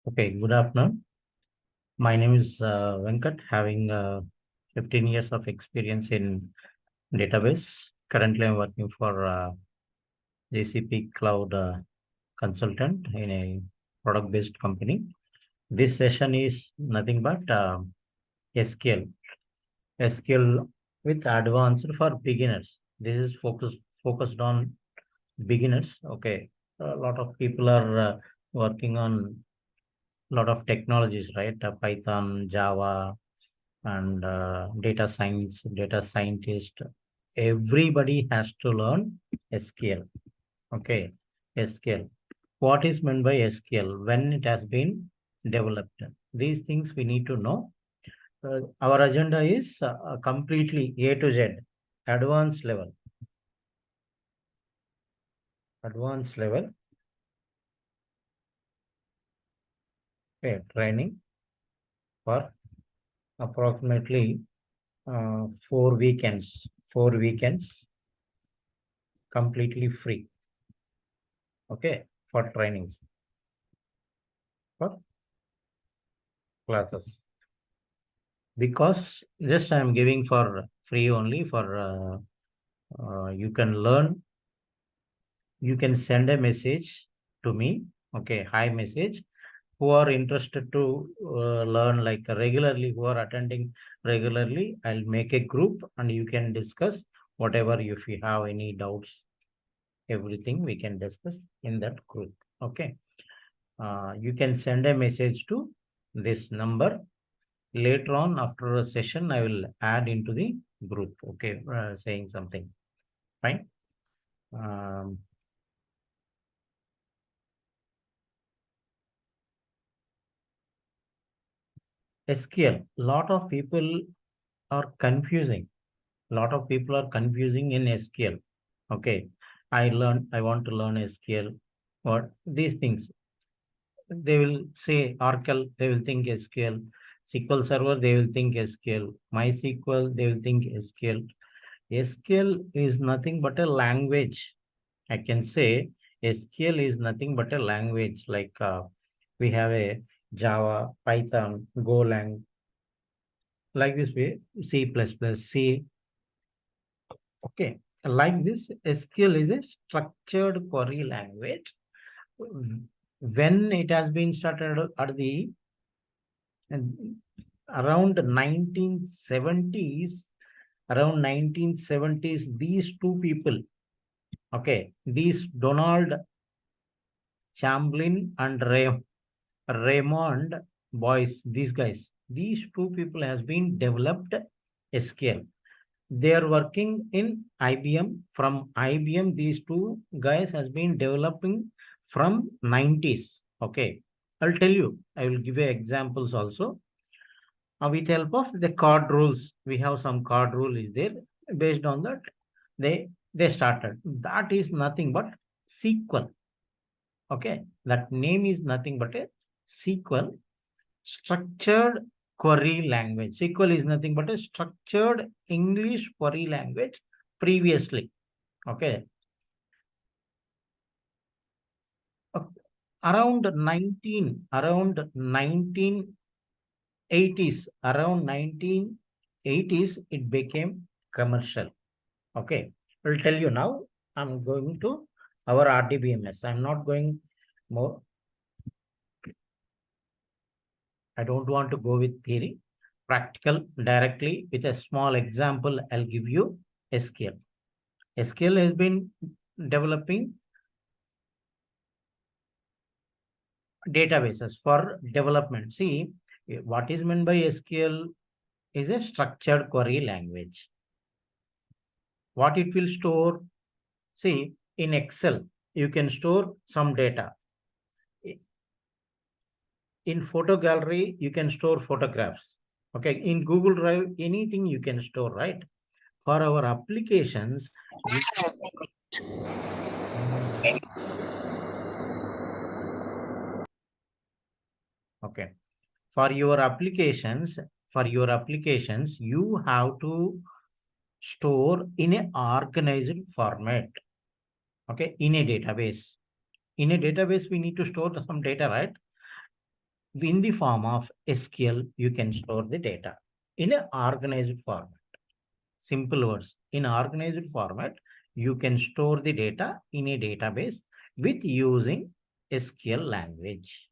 Okay, good afternoon. My name is Venkat, having 15 years of experience in database. Currently, I'm working for GCP Cloud consultant in a product-based company. This session is nothing but SQL. SQL with advanced for beginners. This is focused on beginners. Okay, a lot of people are working on a lot of technologies, right? Python, Java, and data science, data scientist. Everybody has to learn SQL. Okay, SQL. What is meant by SQL? When it has been developed? These things we need to know. Our agenda is completely A to Z, advanced level. Advanced level. Okay, training for approximately 4 weekends. 4 weekends completely free. Okay, for trainings, for classes. Because just I am giving for free only for you can learn. You can send a message to me. Okay, hi message. Who are interested to learn like regularly, who are attending regularly, I'll make a group and you can discuss whatever. If you have any doubts, everything we can discuss in that group. Okay, you can send a message to this number. Later on, after a session, I will add into the group. Okay, saying something. Fine. SQL. Lot of people are confusing. Lot of people are confusing in SQL. Okay, I want to learn SQL. What these things? They will say Oracle. They will think SQL. SQL Server. They will think SQL. MySQL. They will think SQL. SQL is nothing but a language. I can say SQL is nothing but a language. Like we have a Java, Python, Golang, like this way, C++, C. Okay, like this, SQL is a structured query language. When it has been started at the around 1970s, these two people, okay, these Donald Chamberlain and Raymond Boyce, these guys, these two people has been developed SQL. They are working in IBM. From IBM, these two guys has been developing from 90s. Okay, I'll tell you. I will give you examples also. With help of the card rules, we have some card rule is there. Based on that, they started. That is nothing but SQL. Okay, that name is nothing but a SQL, structured query language. SQL is nothing but a structured English query language previously. Okay. Around 1980s, it became commercial. Okay. I'll tell you now. I'm going to our RDBMS. I'm not going more. I don't want to go with theory. Practical directly with a small example, I'll give you SQL. SQL has been developing databases for development. See, what is meant by SQL is a structured query language. What it will store? See, in Excel, you can store some data. In photo gallery, you can store photographs. Okay, in Google Drive, anything you can store, right? For our applications, okay, for your applications, you have to store in an organized format. Okay, in a database. In a database, we need to store some data, right? in the form of SQL, you can store the data in an organized format. Simple words. In organized format, you can store the data in a database with using SQL language.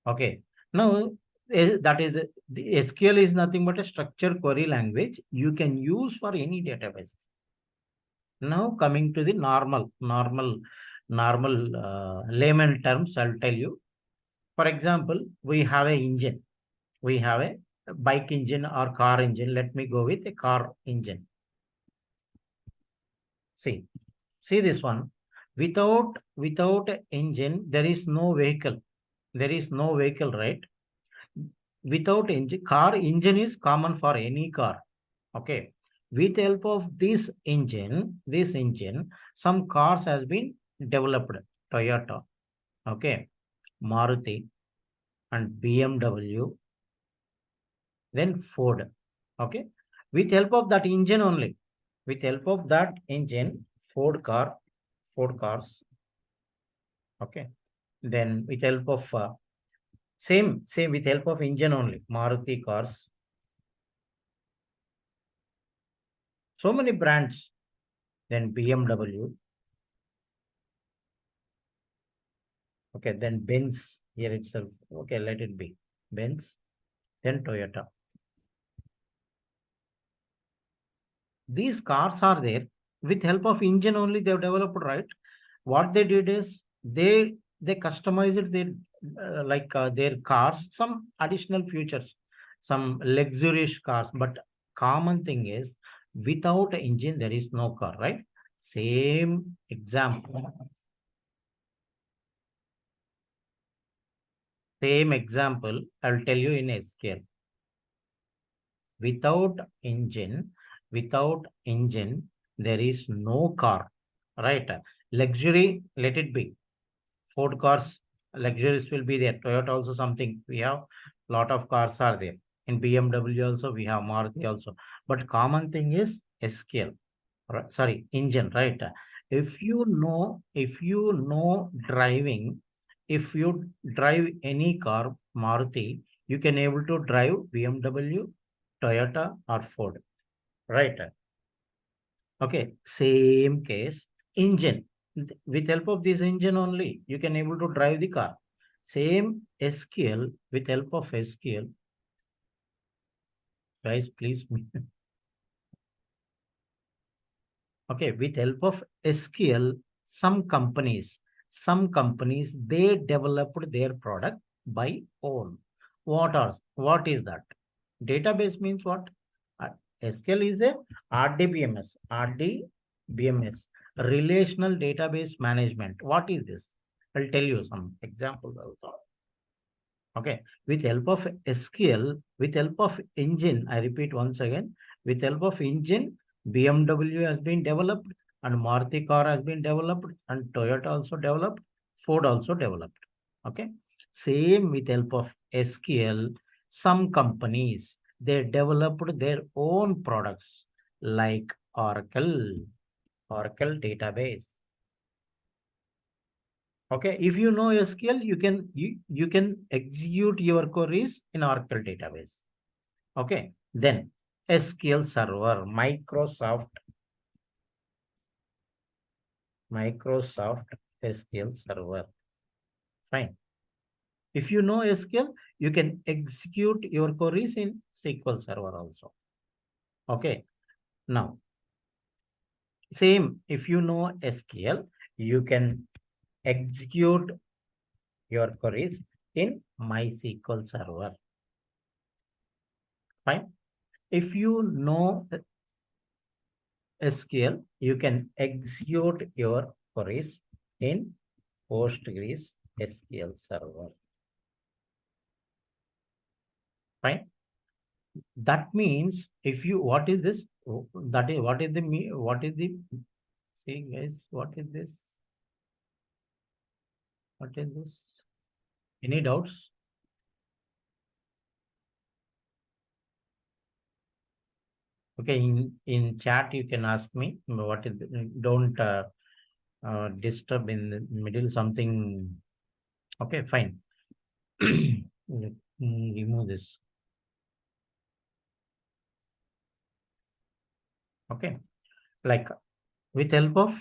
Okay. Now, that is the SQL is nothing but a structured query language you can use for any database. Now, coming to the normal layman terms, I'll tell you. For example, we have a engine. We have a bike engine or car engine. Let me go with a car engine. See this one. Without engine, there is no vehicle. There is no vehicle, right? Without engine, car engine is common for any car. Okay. With help of this engine, some cars has been developed. Toyota, okay, Maruti, and BMW, then Ford. Okay. With help of that engine only. With help of that engine, Ford cars. Okay. Then with help of same with help of engine only, Maruti cars. So many brands. Then BMW. Okay, then Benz here itself. Okay, let it be. Benz, then Toyota. These cars are there. With help of engine only they've developed, right? What they did is they customized their cars, some additional features, some luxurious cars. But common thing is without engine there is no car, right? Same example. Same example, I'll tell you in SQL. Without engine, there is no car, right? Luxury, let it be. Ford cars, luxuries will be there. Toyota also something. We have lot of cars are there. In BMW also, we have Maruti also. But common thing is SQL. Sorry, engine, right? If you know driving, if you drive any car, Maruti, you can able to drive BMW, Toyota, or Ford, right? Okay, same case, engine. With help of this engine only, you can able to drive the car. Same SQL, with help of SQL. Guys, please. Okay, with help of SQL, some companies, they developed their product by own. What is that? Database means what? SQL is a RDBMS, Relational Database Management. What is this? I'll tell you some examples also. Okay, with help of SQL, with help of engine, I repeat once again, with help of engine, BMW has been developed and Maruti car has been developed and Toyota also developed, Ford also developed. Okay, same with help of SQL, some companies, they developed their own products like Oracle database. Okay, if you know SQL, you can execute your queries in Oracle database. Okay, then SQL Server, Microsoft SQL Server. Fine. If you know SQL, you can execute your queries in SQL Server also. Okay. Now, same, if you know SQL, you can execute your queries in MySQL Server. Fine. If you know SQL, you can execute your queries in Postgres SQL Server. Fine. That means if you, what is this? That is, what is the, see guys, what is this? What is this? Any doubts? Okay, in chat you can ask me what is, don't disturb in the middle something. Okay, fine. Let me remove this. Okay. Like with help of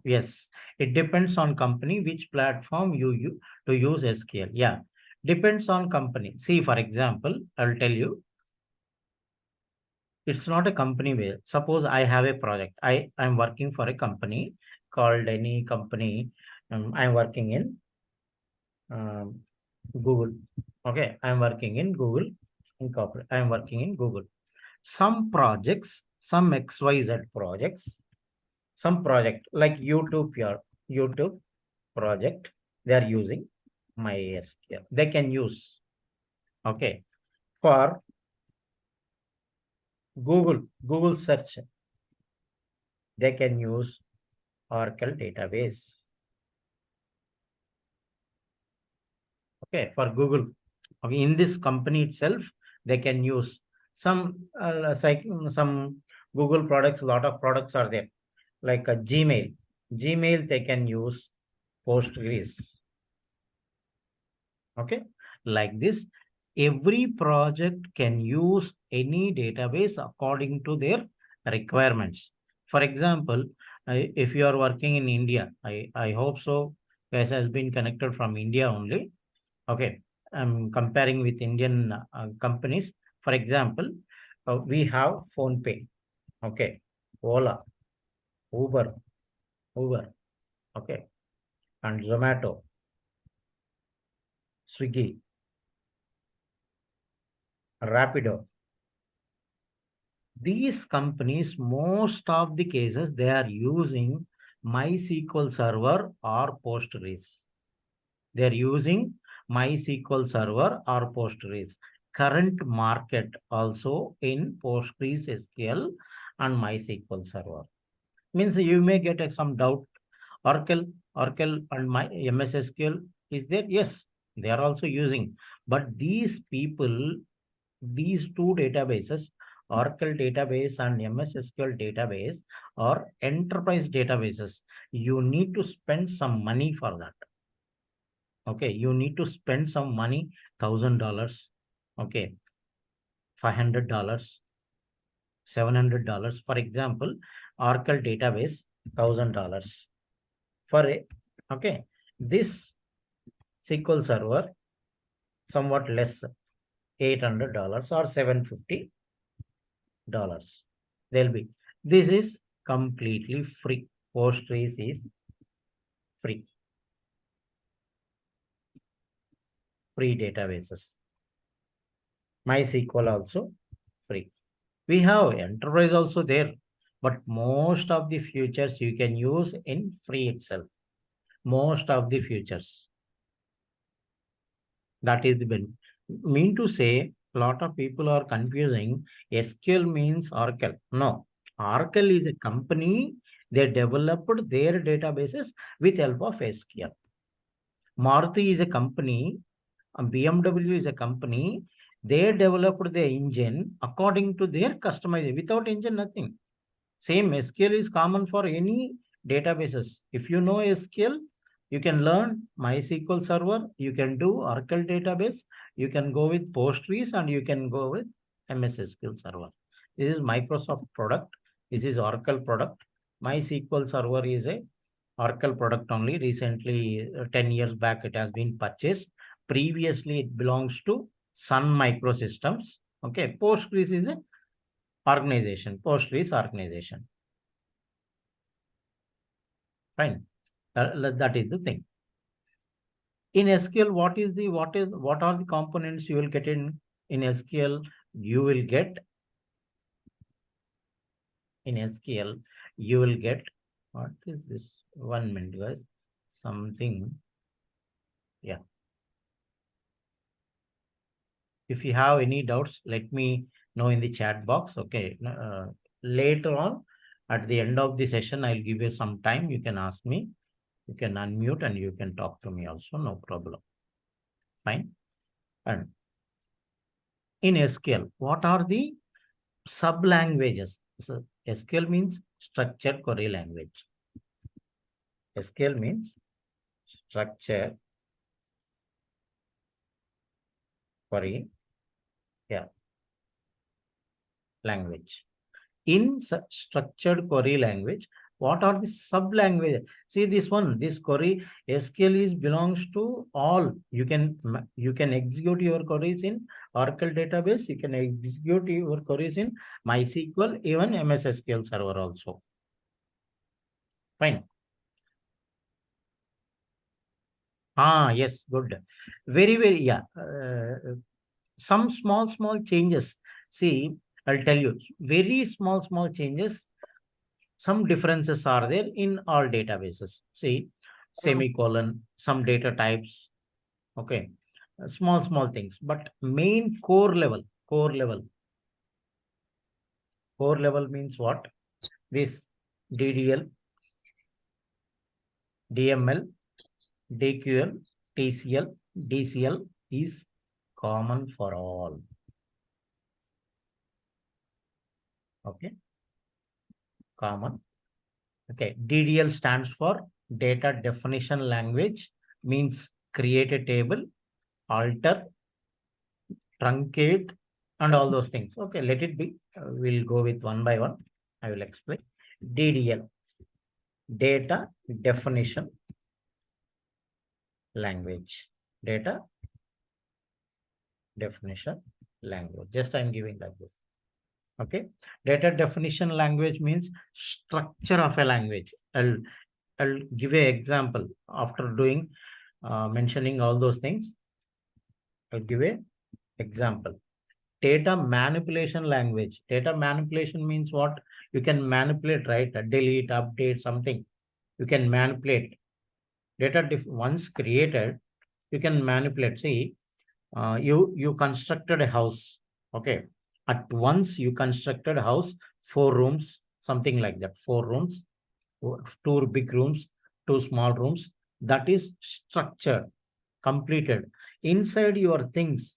yes, it depends on company which platform you use to use SQL. Yeah, depends on company. See, for example, I'll tell you, it's not a company way. Suppose I have a project. I'm working for a company called any company. I'm working in um, Google. Okay, I'm working in Google Incorporate. I'm working in Google. Some projects, some XYZ projects, some project like YouTube project, they are using MySQL. They can use, okay, for Google search, they can use Oracle database. Okay, for Google. Okay, in this company itself, they can use some some Google products. A lot of products are there, like a Gmail. Gmail they can use Postgres. Okay, like this, every project can use any database according to their requirements. For example, if you are working in India, I hope so, guys has been connected from India only. Okay, I'm comparing with Indian companies. For example, we have PhonePe, okay, Ola, Uber, Uber, okay, and Zomato, Swiggy, Rapido. These companies, most of the cases, they are using MySQL Server or Postgres. They're using MySQL Server or Postgres. Current market also in Postgres SQL and MySQL Server. Means you may get some doubt. Oracle, Oracle and my MS SQL is there? Yes, they are also using. But these people, these two databases, Oracle database and MS SQL database, are enterprise databases. You need to spend some money for that. Okay, you need to spend some money, $1,000, okay, $500, $700. For example, Oracle database, $1,000. For a, okay, this SQL Server, somewhat less, $800 or $750. They'll be. This is completely free. Postgres is free. Free databases. MySQL also free. We have enterprise also there, but most of the features you can use in free itself. Most of the features. That is the benefit. Mean to say, a lot of people are confusing. SQL means Oracle. No, Oracle is a company. They developed their databases with help of SQL. Maruti is a company. BMW is a company. They developed the engine according to their customization. Without engine, nothing. Same SQL is common for any databases. If you know SQL, you can learn MySQL Server, you can do Oracle database, you can go with Postgres, and you can go with MS SQL Server. This is Microsoft product. This is Oracle product. MySQL Server is a Oracle product only. Recently, 10 years back, it has been purchased. Previously, it belongs to Sun Microsystems. Okay, Postgres is a organization, Postgres organization. Fine. That is the thing. In SQL, what are the components you will get in SQL? You will get in SQL, you will get, what is this? 1 minute, guys. Something. Yeah. If you have any doubts, let me know in the chat box. Okay. Later on, at the end of the session, I'll give you some time. You can ask me. You can unmute and you can talk to me also. No problem. Fine. And in SQL, what are the sub languages? So SQL means structured query language. SQL means structured query, yeah, language. In such structured query language, what are the sub language? See this one, this query SQL is belongs to all. You can execute your queries in Oracle database. You can execute your queries in MySQL, even MS SQL Server also. Fine. Yes, good. Very, yeah. Some small changes. See, I'll tell you, very small changes. Some differences are there in all databases. See, semicolon, some data types. Okay. Small things, but main core level means what? This DDL, DML, DQL, TCL, DCL is common for all. Okay. Common. Okay. DDL stands for data definition language, means create a table, alter, truncate, and all those things. Okay, let it be. We'll go with one by one. I will explain. DDL, data definition language. Data definition language. Just I'm giving like this. Okay. Data definition language means structure of a language. I'll give an example after doing mentioning all those things. I'll give a example. Data manipulation language. Data manipulation means what? You can manipulate, right? Delete, update, something. You can manipulate. Data once created, you can manipulate. See, you constructed a house. Okay. At once you constructed a house, 4 rooms, something like that. 4 rooms, 2 big rooms, 2 small rooms. That is structured, completed. Inside your things,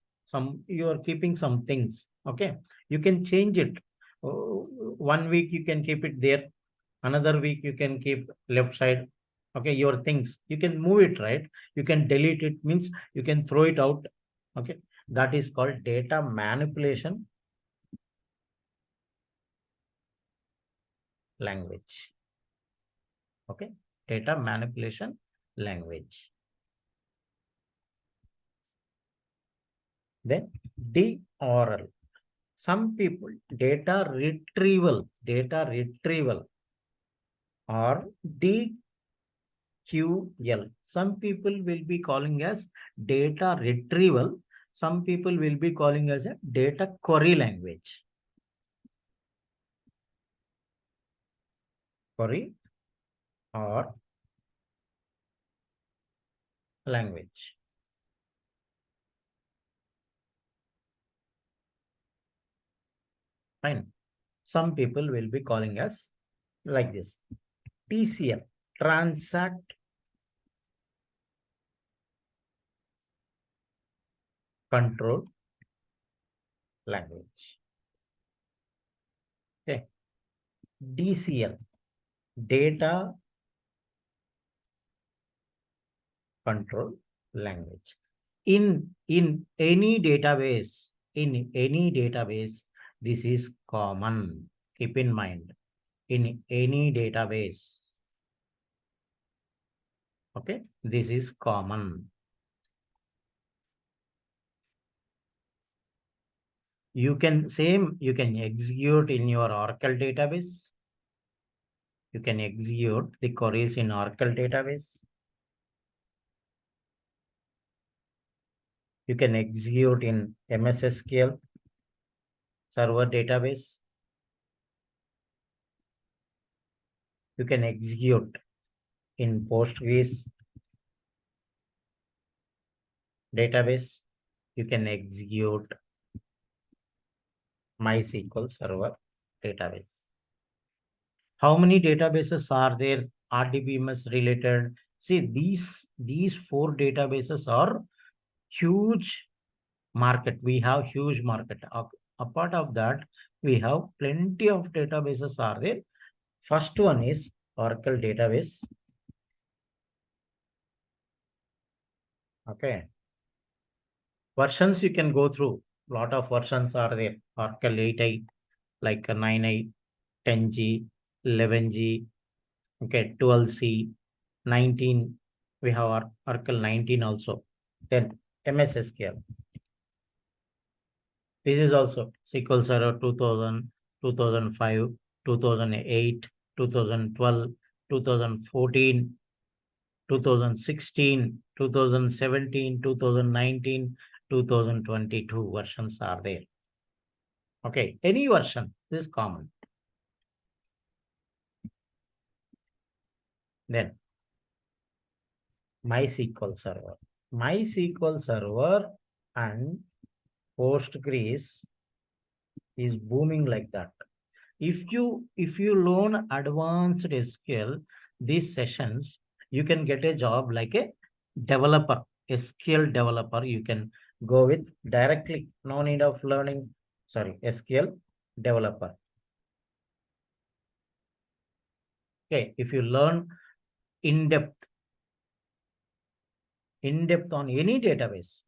you are keeping some things. Okay. You can change it. 1 week you can keep it there. Another week you can keep left side. Okay. Your things, you can move it, right? You can delete it, means you can throw it out. Okay. That is called data manipulation language. Okay. Data manipulation language. Then DRL. Some people, data retrieval or DQL. Some people will be calling as data retrieval. Some people will be calling as a data query language. Query or language. Fine. Some people will be calling us like this. TCL, transact control language. Okay. DCL, data control language. In any database, this is common. Keep in mind, in any database. Okay, this is common. You can execute in your Oracle database. You can execute the queries in Oracle database. You can execute in MS SQL Server Database. You can execute in Postgres database. You can execute MySQL Server Database. How many databases are there RDBMS related? See, these 4 databases are huge market. We have huge market. Apart of that, we have plenty of databases are there. First one is Oracle database. Okay. Versions you can go through. Lot of versions are there. Oracle 8i, like 9i, 10G, 11G, okay, 12C, 19. We have Oracle 19 also. Then MS SQL. This is also SQL Server 2000, 2005, 2008, 2012, 2014, 2016, 2017, 2019, 2022 versions are there. Okay, any version is common. Then MySQL Server. MySQL Server and Postgres is booming like that. If you learn advanced SQL, these sessions, you can get a job like a developer, SQL developer. You can go with directly, no need of learning. Sorry, SQL developer. Okay, if you learn in depth on any database,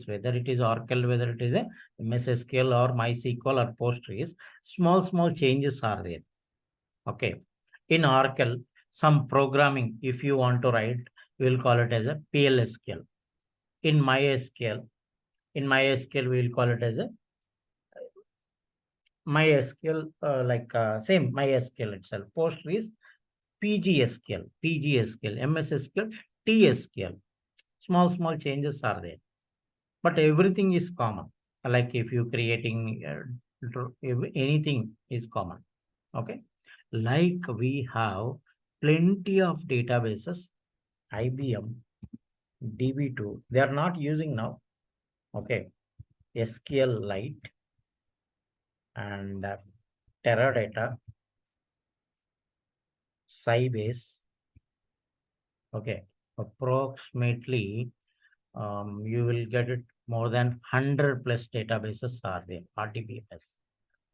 whether it is Oracle, whether it is a MS SQL or MySQL or Postgres, small changes are there. Okay. In Oracle, some programming, if you want to write, we will call it as a PLSQL. In MySQL, we will call it as a MySQL, same MySQL itself. Postgres, PGSQL, MSSQL, TSQL. Small changes are there, but everything is common. Like if you creating anything is common. Okay. Like we have plenty of databases, IBM, DB2, they are not using now. Okay. SQLite and Teradata, Sybase. Okay. Approximately, you will get it more than 100 plus databases are there, RDBMS.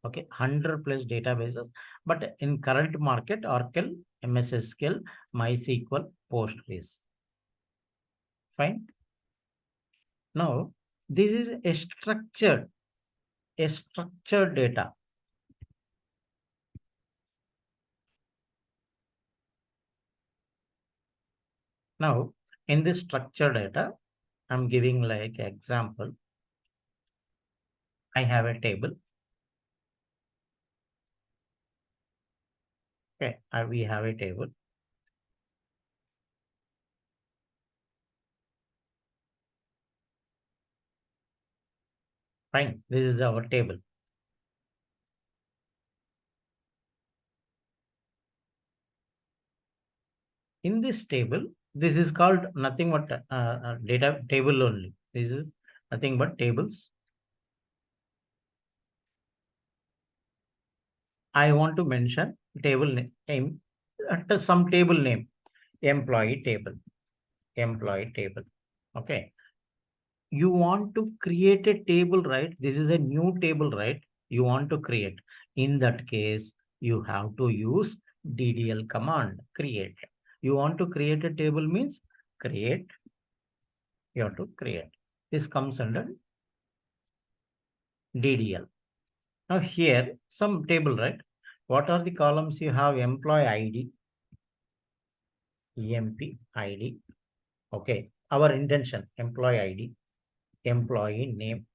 Okay, 100 plus databases. But in current market, Oracle, MS SQL, MySQL, Postgres. Fine. Now, this is a structured data. Now, in this structured data, I'm giving like example. I have a table. Okay, we have a table. Fine, this is our table. In this table, this is called nothing but data table only. This is nothing but tables. I want to mention table name, some table name, employee table. Okay. You want to create a table, right? This is a new table, right? You want to create. In that case, you have to use DDL command, create. You want to create a table means create. You have to create. This comes under DDL. Now here, some table, right? What are the columns you have? Employee ID, EMP ID. Okay. Our intention, employee ID, employee name.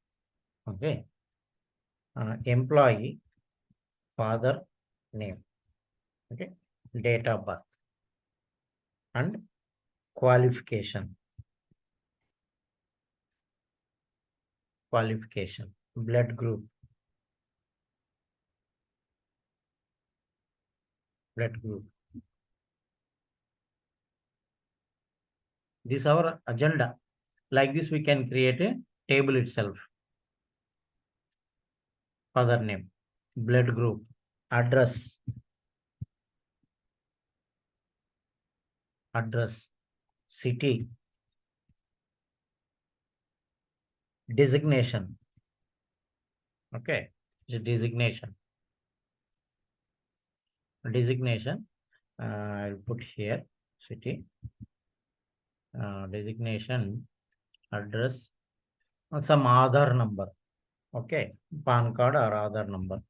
Okay. Employee father name. Okay. Date of birth and qualification. Blood group. This is our agenda. Like this, we can create a table itself. Father name, blood group, address, city, designation. Okay, designation. I'll put here city, designation. address, some Aadhaar number. Okay, PAN card or Aadhaar number.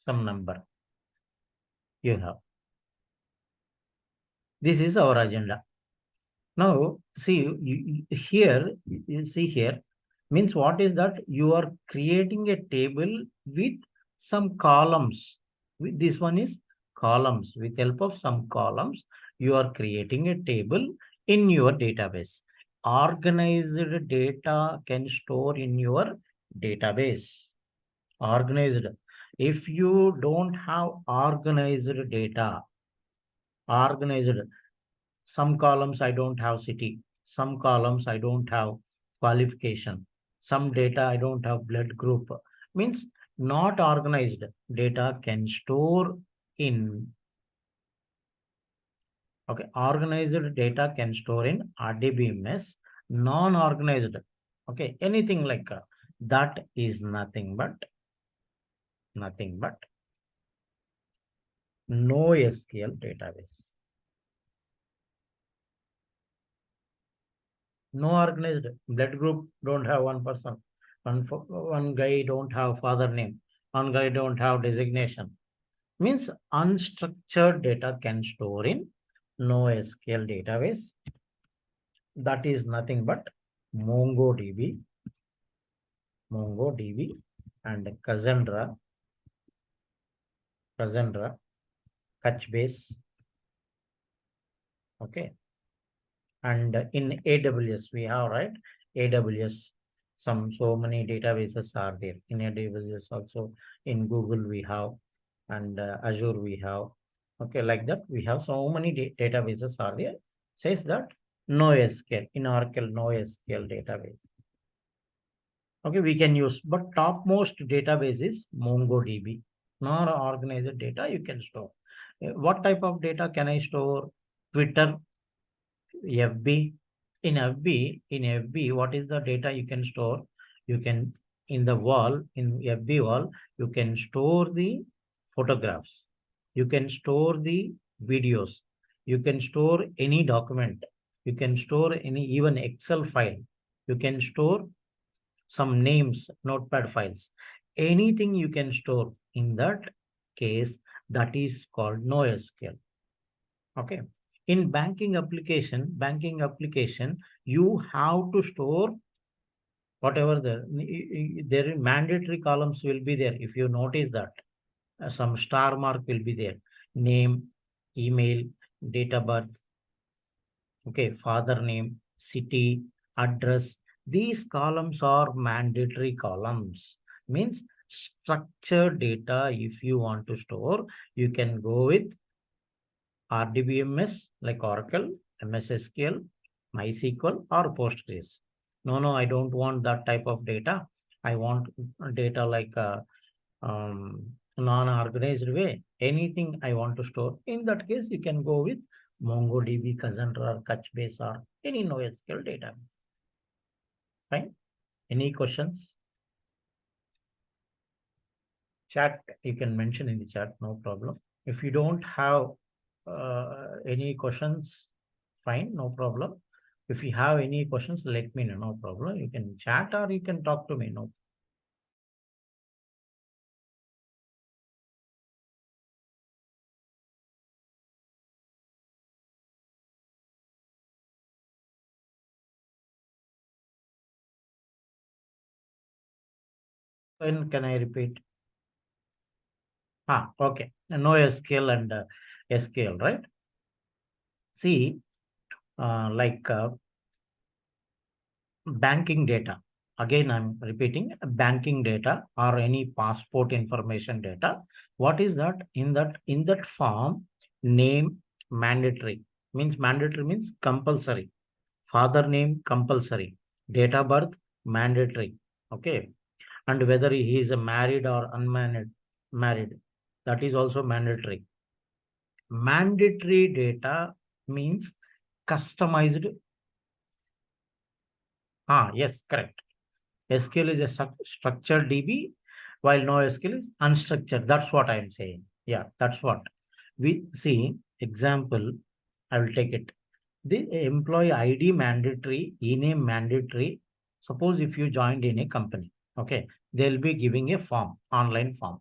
Some number you have. This is our agenda. Now, see here, you see here, means what is that? You are creating a table with some columns. This one is columns. With help of some columns, you are creating a table in your database. Organized data can store in your database. Organized. If you don't have organized data, organized, some columns I don't have city, some columns I don't have qualification, some data I don't have blood group, means not organized data can store in, okay, organized data can store in RDBMS, non-organized, okay, anything like that is nothing but NoSQL database. No organized blood group don't have one person. One guy don't have father name. One guy don't have designation. Means unstructured data can store in NoSQL database. That is nothing but MongoDB and Cassandra, Couchbase. Okay. And in AWS, we have, right? AWS, so many databases are there. In AWS also, in Google we have, and Azure we have. Okay, like that, we have so many databases are there. Says that NoSQL, in Oracle, NoSQL database. Okay, we can use, but topmost database is MongoDB. Non-organized data you can store. What type of data can I store? Twitter, FB. In FB, what is the data you can store? You can, in the wall, in FB wall, you can store the photographs. You can store the videos. You can store any document. You can store any, even Excel file. You can store some names, notepad files. Anything you can store. In that case, that is called NoSQL. Okay. In banking application, you have to store whatever there mandatory columns will be there. If you notice that some star mark will be there, name, email, date of birth, okay, father name, city, address. These columns are mandatory columns. Means structured data. If you want to store, you can go with RDBMS like Oracle, MS SQL, MySQL, or Postgres. No, I don't want that type of data. I want data like non-organized way. Anything I want to store. In that case, you can go with MongoDB, Cassandra, or Couchbase, or any NoSQL database. Fine. Any questions? Chat, you can mention in the chat, no problem. If you don't have any questions, fine, no problem. If you have any questions, let me know, no problem. You can chat or you can talk to me, no. When can I repeat? Okay. NoSQL and SQL, right? See, like banking data. Again, I'm repeating, banking data or any passport information data. What is that? In that form, name mandatory. Mandatory means compulsory. Father name compulsory. Date of birth mandatory. Okay. And whether he is married or married, that is also mandatory. Mandatory data means customized. Yes, correct. SQL is a structured DB, while NoSQL is unstructured. That's what I'm saying. Yeah, that's what. We see, example, I will take it. The employee ID mandatory, e-name mandatory. Suppose if you joined in a company, okay, they'll be giving a form, online form.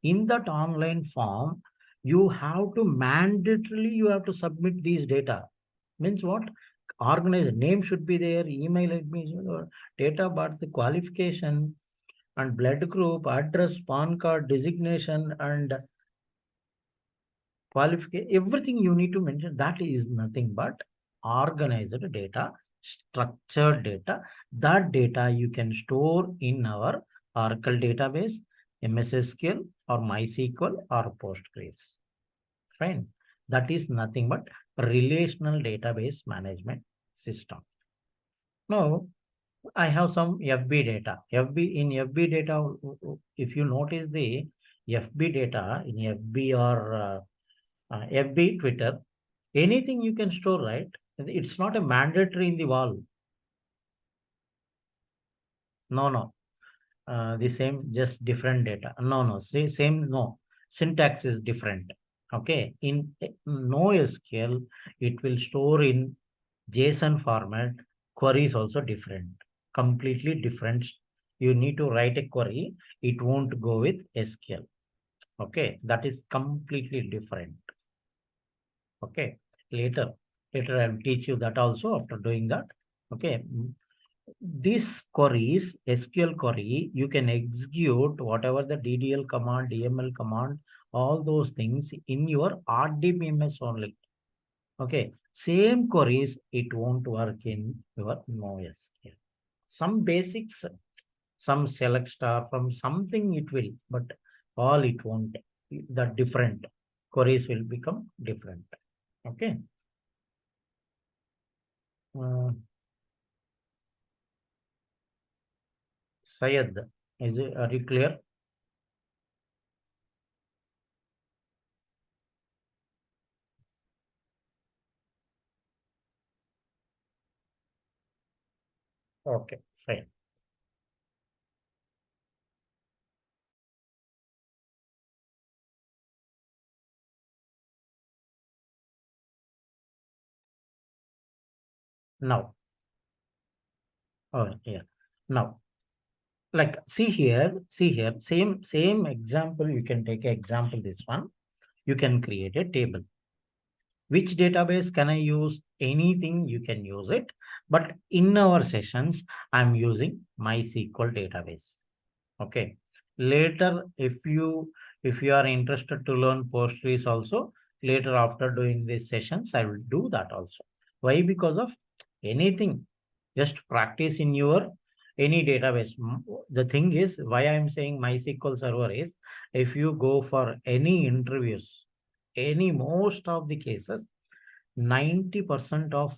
In that online form, you have to mandatorily, you have to submit these data. Means what? Organized name should be there, email admission, or date of birth, the qualification, and blood group, address, PAN card, designation, and qualification. Everything you need to mention. That is nothing but organized data, structured data. That data you can store in our Oracle database, MS SQL, or MySQL, or Postgres. Fine. That is nothing but relational database management system. Now, I have some FB data. FB data, if you notice the FB data in FB or FB, Twitter, anything you can store, right? It's not a mandatory in the wall. No, no. The same, just different data. No, no. Same, no. Syntax is different. Okay. In NoSQL, it will store in JSON format. Query is also different. Completely different. You need to write a query. It won't go with SQL. Okay. That is completely different. Okay. Later I'll teach you that also after doing that. Okay. These queries, SQL query, you can execute whatever the DDL command, DML command, all those things in your RDBMS only. Okay. Same queries, it won't work in your NoSQL. Some basics, some select star from something it will, but all it won't. The different queries will become different. Okay. Syed, are you clear? Okay, fine. Now, oh yeah. Now, like see here, same example. You can take an example. This one, you can create a table. Which database can I use? Anything you can use it. But in our sessions, I'm using MySQL database. Okay. Later, if you are interested to learn Postgres also, later after doing these sessions, I will do that also. Why? Because of anything, just practice in your any database. The thing is, why I am saying MySQL Server is, if you go for any interviews, any most of the cases, 90% of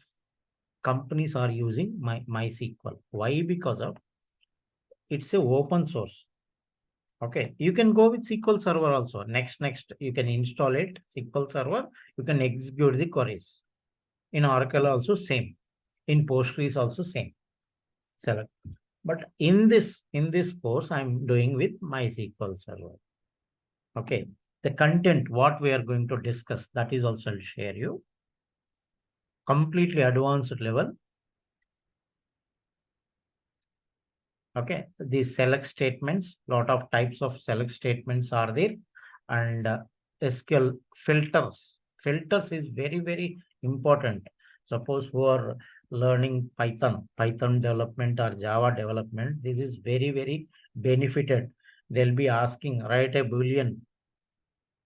companies are using MySQL. Why? Because of it's a open source. Okay, you can go with SQL Server also. Next, you can install it, SQL Server. You can execute the queries. In Oracle also same. In Postgres also same. Select. But in this course, I'm doing with MySQL Server. Okay, the content what we are going to discuss, that is also I'll share you. Completely advanced level. Okay, these select statements, lot of types of select statements are there, and SQL filters. Filters is very important. Suppose who are learning Python development or Java development, this is very benefited. They'll be asking, write a Boolean.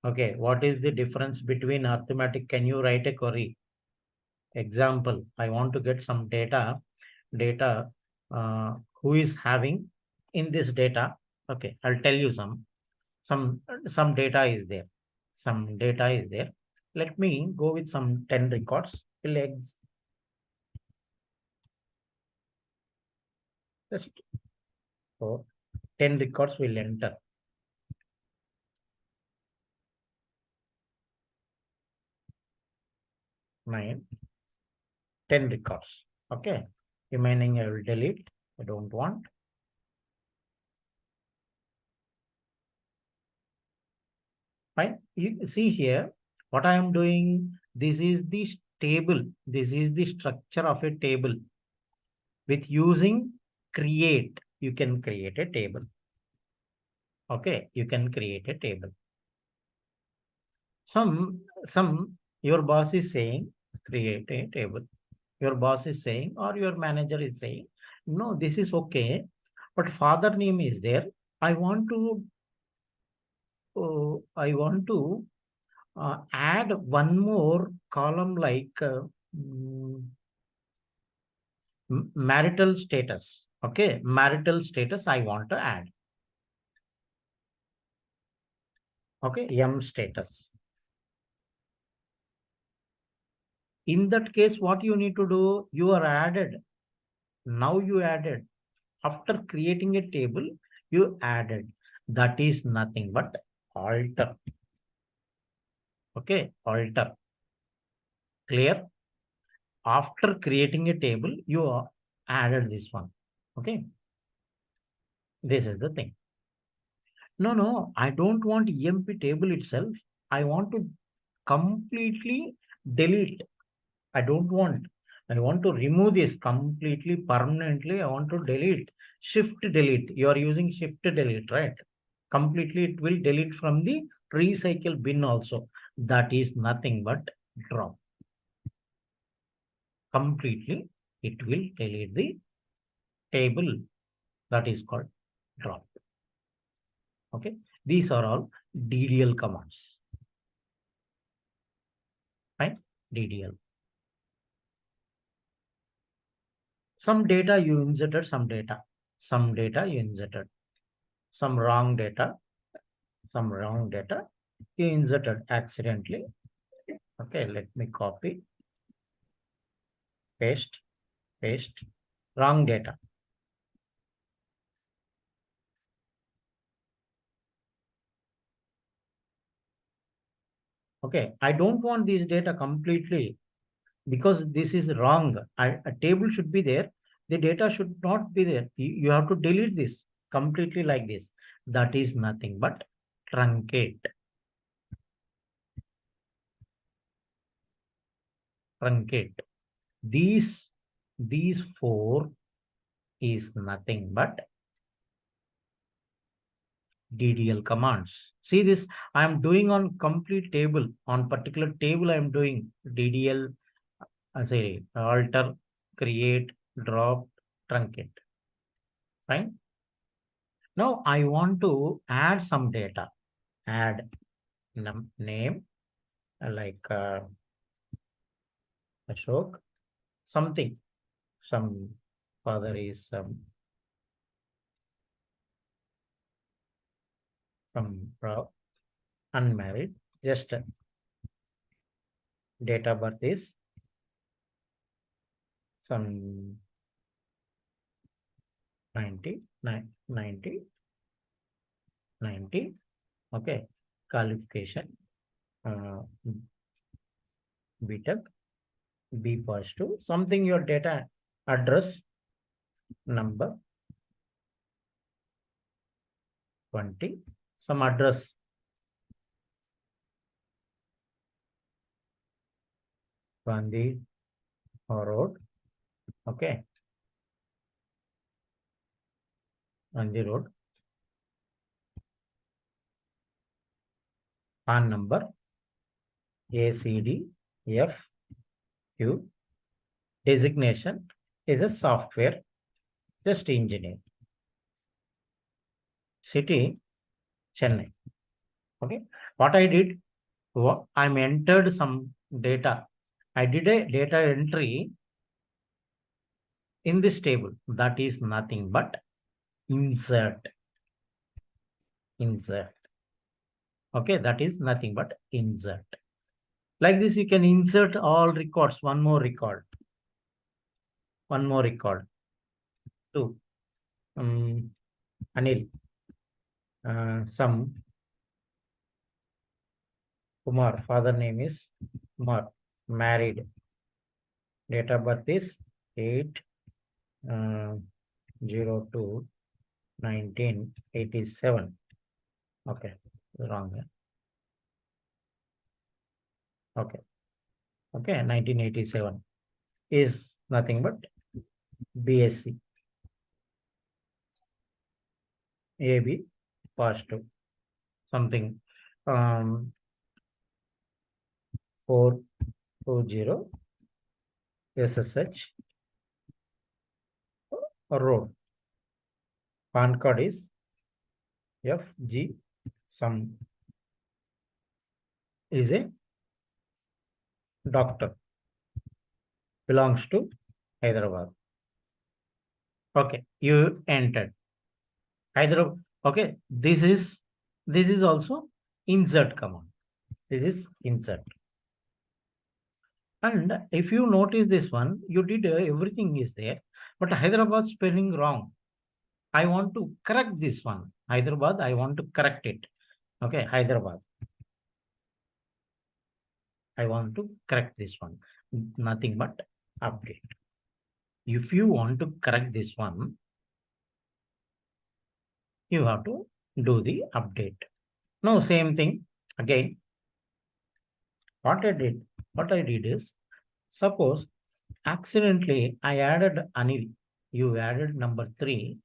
Okay, what is the difference between arithmetic? Can you write a query? Example, I want to get some data who is having in this data. Okay, I'll tell you some data is there. Some data is there. Let me go with some 10 records. Legs. Just so 10 records will enter. 9, 10 records. Okay. Remaining I will delete. I don't want. Fine. You see here what I am doing. This is the table. This is the structure of a table. With using create, you can create a table. Okay, you can create a table. Some your boss is saying create a table. Your boss is saying, or your manager is saying, no, this is okay, but father name is there. I want to add one more column like marital status. Okay, marital status I want to add. Okay, M status. In that case, what you need to do, you are added. Now you added. After creating a table, you added. That is nothing but alter. Okay, alter. Clear? After creating a table, you added this one. Okay. This is the thing. No, I don't want EMP table itself. I want to completely delete. I don't want. I want to remove this completely permanently. I want to delete. Shift delete. You are using shift delete, right? Completely it will delete from the recycle bin also. That is nothing but drop. Completely it will delete the table. That is called drop. Okay. These are all DDL commands. Right? DDL. Some data you inserted, some data you inserted, some wrong data you inserted accidentally. Okay, let me copy, paste, wrong data. Okay, I don't want this data completely because this is wrong. A table should be there. The data should not be there. You have to delete this completely like this. That is nothing but truncate. Truncate. These four is nothing but DDL commands. See this, I am doing on complete table. On particular table, I am doing DDL, say alter, create, drop, truncate. Fine. Now I want to add some data. Add name like Ashok, something. Some father is some unmarried. Just date of birth is some 90. Okay. Qualification. BTech, B positive, something your data address number 20, some address Gandhi Road. Okay. Gandhi Road. PAN number ACDFQ. Designation is a software, just engineer. City, Chennai. Okay. What I did, I'm entered some data. I did a data entry in this table. That is nothing but insert. Okay, that is nothing but insert. Like this, you can insert all records. One more record. Two. Anil. Some Kumar. Father name is Kumar. Married. Date of birth is 8/02/1987. Okay, wrong. Okay. Okay, 1987 is nothing but BSc, AB, positive, something 420 SSH road. PAN card is FG, some is a doctor, belongs to Hyderabad. Okay, you entered Hyderabad. Okay, this is also insert command. This is insert. And if you notice this one, you did everything is there, but Hyderabad spelling wrong. I want to correct this one. Hyderabad, I want to correct it. Okay, Hyderabad. I want to correct this one. Nothing but update. If you want to correct this one, you have to do the update. Now, same thing again. What I did is, suppose accidentally I added Anil. You added number 3.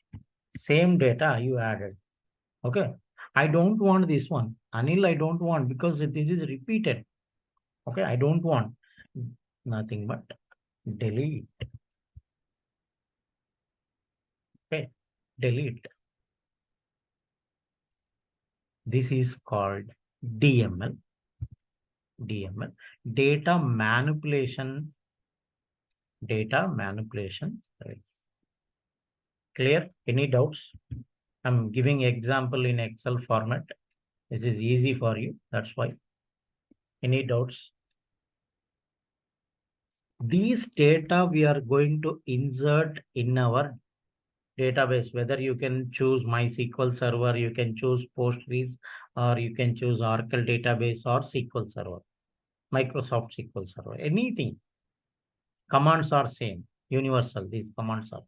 Same data you added. Okay. I don't want this one. Anil, I don't want because this is repeated. Okay. I don't want nothing but delete. Okay. Delete. This is called DML. DML. Data manipulation. Data manipulation. Clear? Any doubts? I'm giving example in Excel format. This is easy for you. That's why. Any doubts? These data we are going to insert in our database, whether you can choose MySQL Server, you can choose Postgres, or you can choose Oracle database or SQL Server, Microsoft SQL Server, anything. Commands are same, universal. These commands are.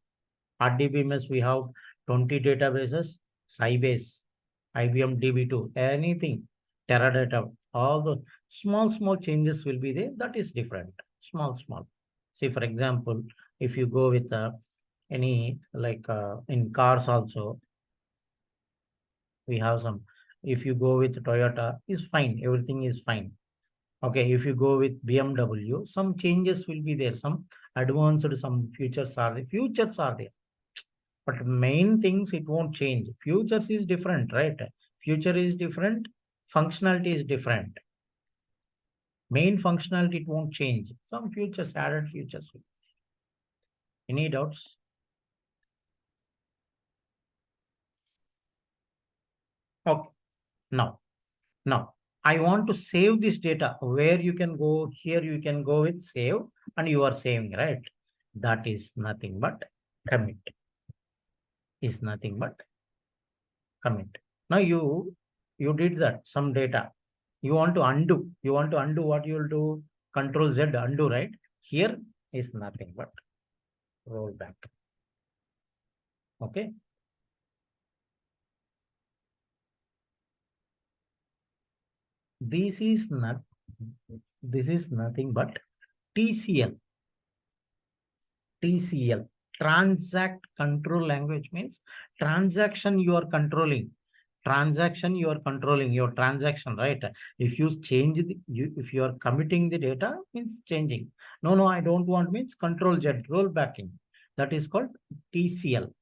RDBMS, we have 20 databases, Sybase, IBM DB2, anything, Teradata, all the small changes will be there. That is different. Small. See, for example, if you go with any like in cars also, we have some. If you go with Toyota, is fine. Everything is fine. Okay, if you go with BMW, some changes will be there. Some advanced, some features are there. But main things, it won't change. Futures is different, right? Future is different. Functionality is different. Main functionality, it won't change. Some features, added features. Any doubts? Okay. Now, I want to save this data. Where you can go, here you can go with save, and you are saving, right? That is nothing but commit. Is nothing but commit. Now you did that, some data. You want to undo. You want to undo, what you will do? Control Z, undo, right? Here is nothing but roll back. Okay. This is nothing but TCL. TCL, transact control language, means transaction you are controlling. Transaction you are controlling your transaction, right? If you change if you are committing the data, means changing. No, I don't want, means control Z, roll backing. That is called TCL.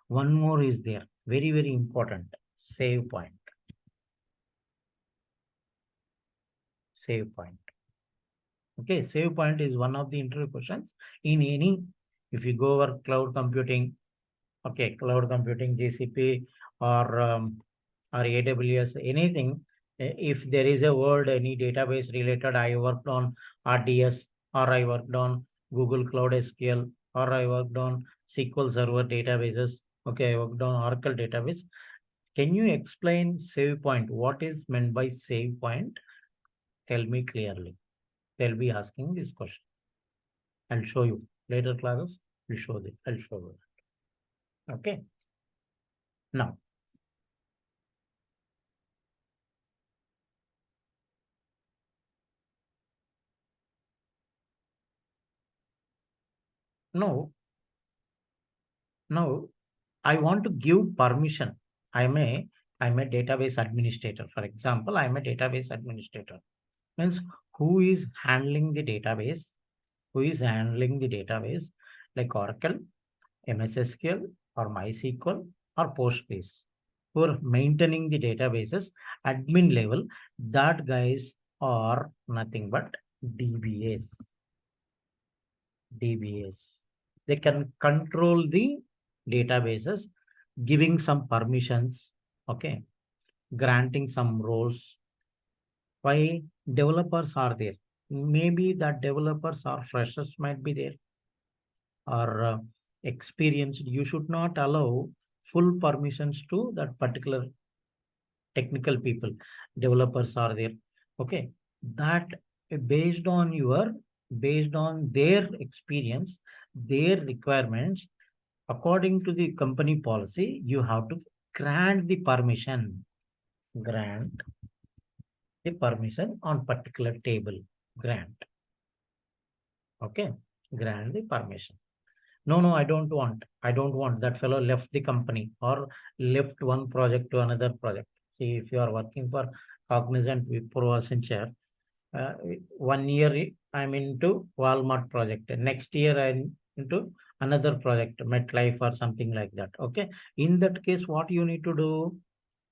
One more is there, very important. Save point. Save point. Okay, save point is one of the interview questions in any. If you go over cloud computing, okay, cloud computing, GCP or AWS, anything. If there is a word, any database related, I worked on RDS, or I worked on Google Cloud SQL, or I worked on SQL Server databases. Okay, I worked on Oracle database. Can you explain save point? What is meant by save point? Tell me clearly. They'll be asking this question. I'll show you. Later classes, I'll show you. Okay. Now, Now I want to give permission. I'm a database administrator. For example, I'm a database administrator. Means who is handling the database? Who is handling the database like Oracle, MS SQL, or MySQL, or Postgres? Who are maintaining the databases admin level? That guys are nothing but DBAs. DBAs. They can control the databases, giving some permissions, okay, granting some roles. Why developers are there? Maybe that developers or freshers might be there or experienced. You should not allow full permissions to that particular technical people. Developers are there, okay. That based on their experience, their requirements, according to the company policy, you have to grant the permission. Grant the permission on particular table. Grant. Okay. Grant the permission. No, I don't want. I don't want. That fellow left the company or left one project to another project. See, if you are working for Cognizant, Wipro, or Accenture, 1 year I'm into Walmart project. Next year I'm into another project, MetLife or something like that. Okay. In that case, what you need to do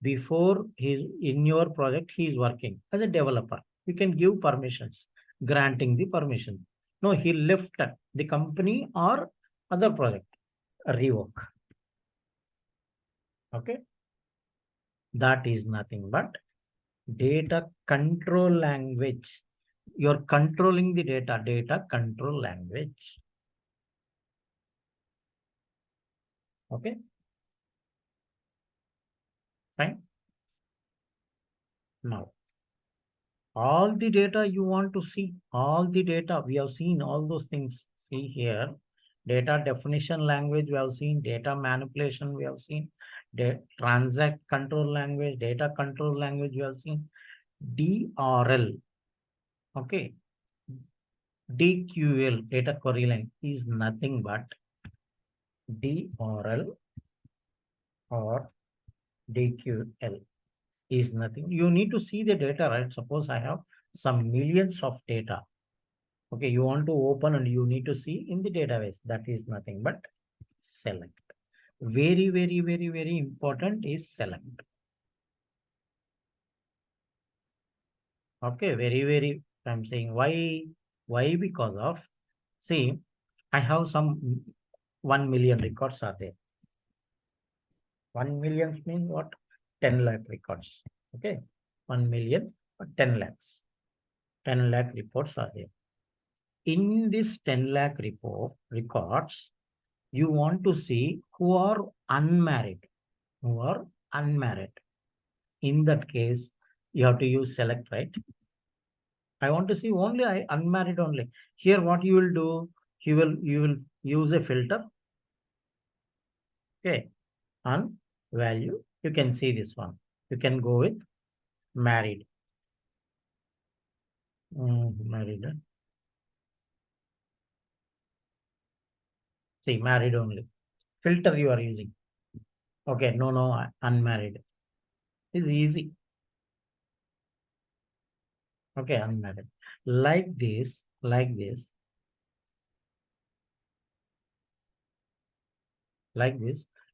before he's in your project, he's working as a developer. You can give permissions, granting the permission. No, he left the company or other project, revoke. Okay. That is nothing but data control language. You're controlling the data control language. Okay. Fine. Now, all the data you want to see, all the data, we have seen all those things. See here, data definition language, we have seen data manipulation, we have seen transact control language, data control language, we have seen DRL. Okay. DQL, data query line, is nothing but DRL or DQL is nothing. You need to see the data, right? Suppose I have some millions of data. Okay, you want to open and you need to see in the database. That is nothing but select. Very, very, very, very important is select. Okay, very, very, I'm saying why? Why? Because of, see, I have some 1 million records are there. 1 million means what? 10 lakh records. Okay. 1 million or 10 lakhs. 10 lakh reports are there. In this 10 lakh records, you want to see who are unmarried. Who are unmarried. In that case, you have to use select, right? I want to see only unmarried only. Here, what you will do, you will use a filter. Okay. On value, you can see this one. You can go with married. Married. See, married only. Filter you are using. Okay, no, unmarried. It's easy. Okay, unmarried. Like this,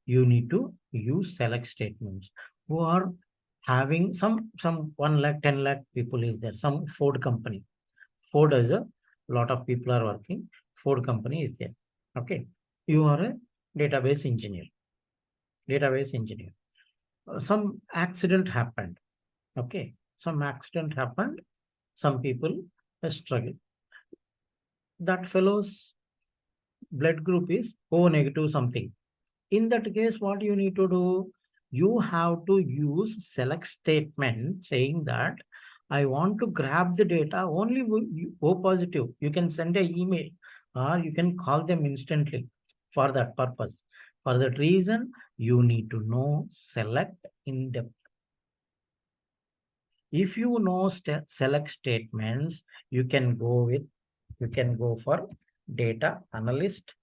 you need to use select statements. Who are having some 1 lakh, 10 lakh people is there. Some Ford company. Ford is a lot of people are working. Ford company is there. Okay. You are a database engineer. Some accident happened. Okay. Some accident happened. Some people are struggling. That fellow's blood group is O negative something. In that case, what you need to do? You have to use select statement saying that I want to grab the data only O positive. You can send an email or you can call them instantly for that purpose. For that reason, you need to know select in depth. If you know select statements, you can go for data analyst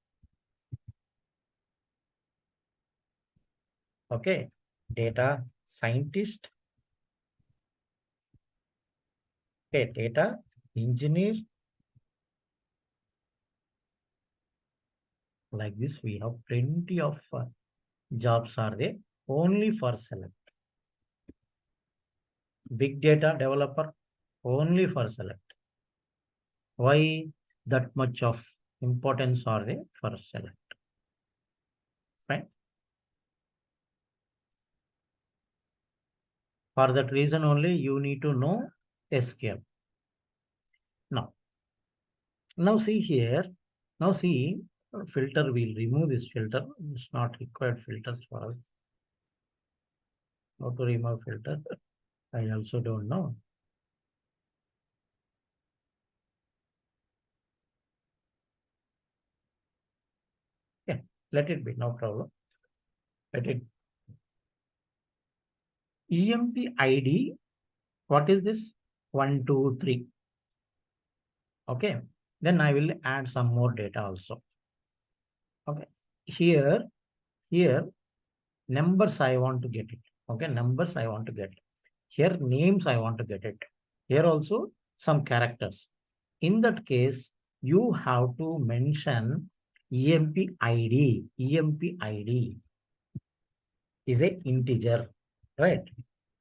Okay, data scientist, okay, data engineer. Like this, we have plenty of jobs are there only for select. Big data developer only for select. Why that much of importance are there for select? Fine. For that reason only you need to know SQL. Now see here. Now see filter. We'll remove this filter. It's not required filters for us. How to remove filter? I also don't know. Yeah, let it be, no problem. Let it. EMP ID. What is this? 1, 2, 3. Okay. Then I will add some more data also. Okay. Here, numbers I want to get it. Okay. Numbers I want to get. Here, names I want to get it. Here also some characters. In that case, you have to mention EMP ID. EMP ID is a integer, right?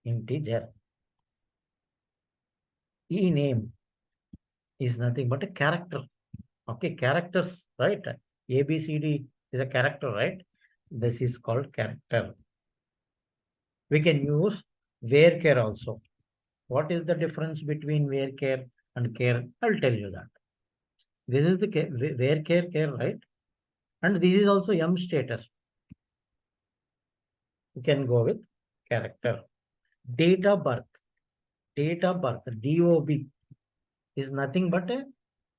Integer. E name is nothing but a character. Okay, characters, right? A, B, C, D is a character, right? This is called character. We can use varchar also. What is the difference between varchar and char? I'll tell you that. This is the varchar char, right? And this is also M status. You can go with character. Date of birth. Date of birth. DOB is nothing but a,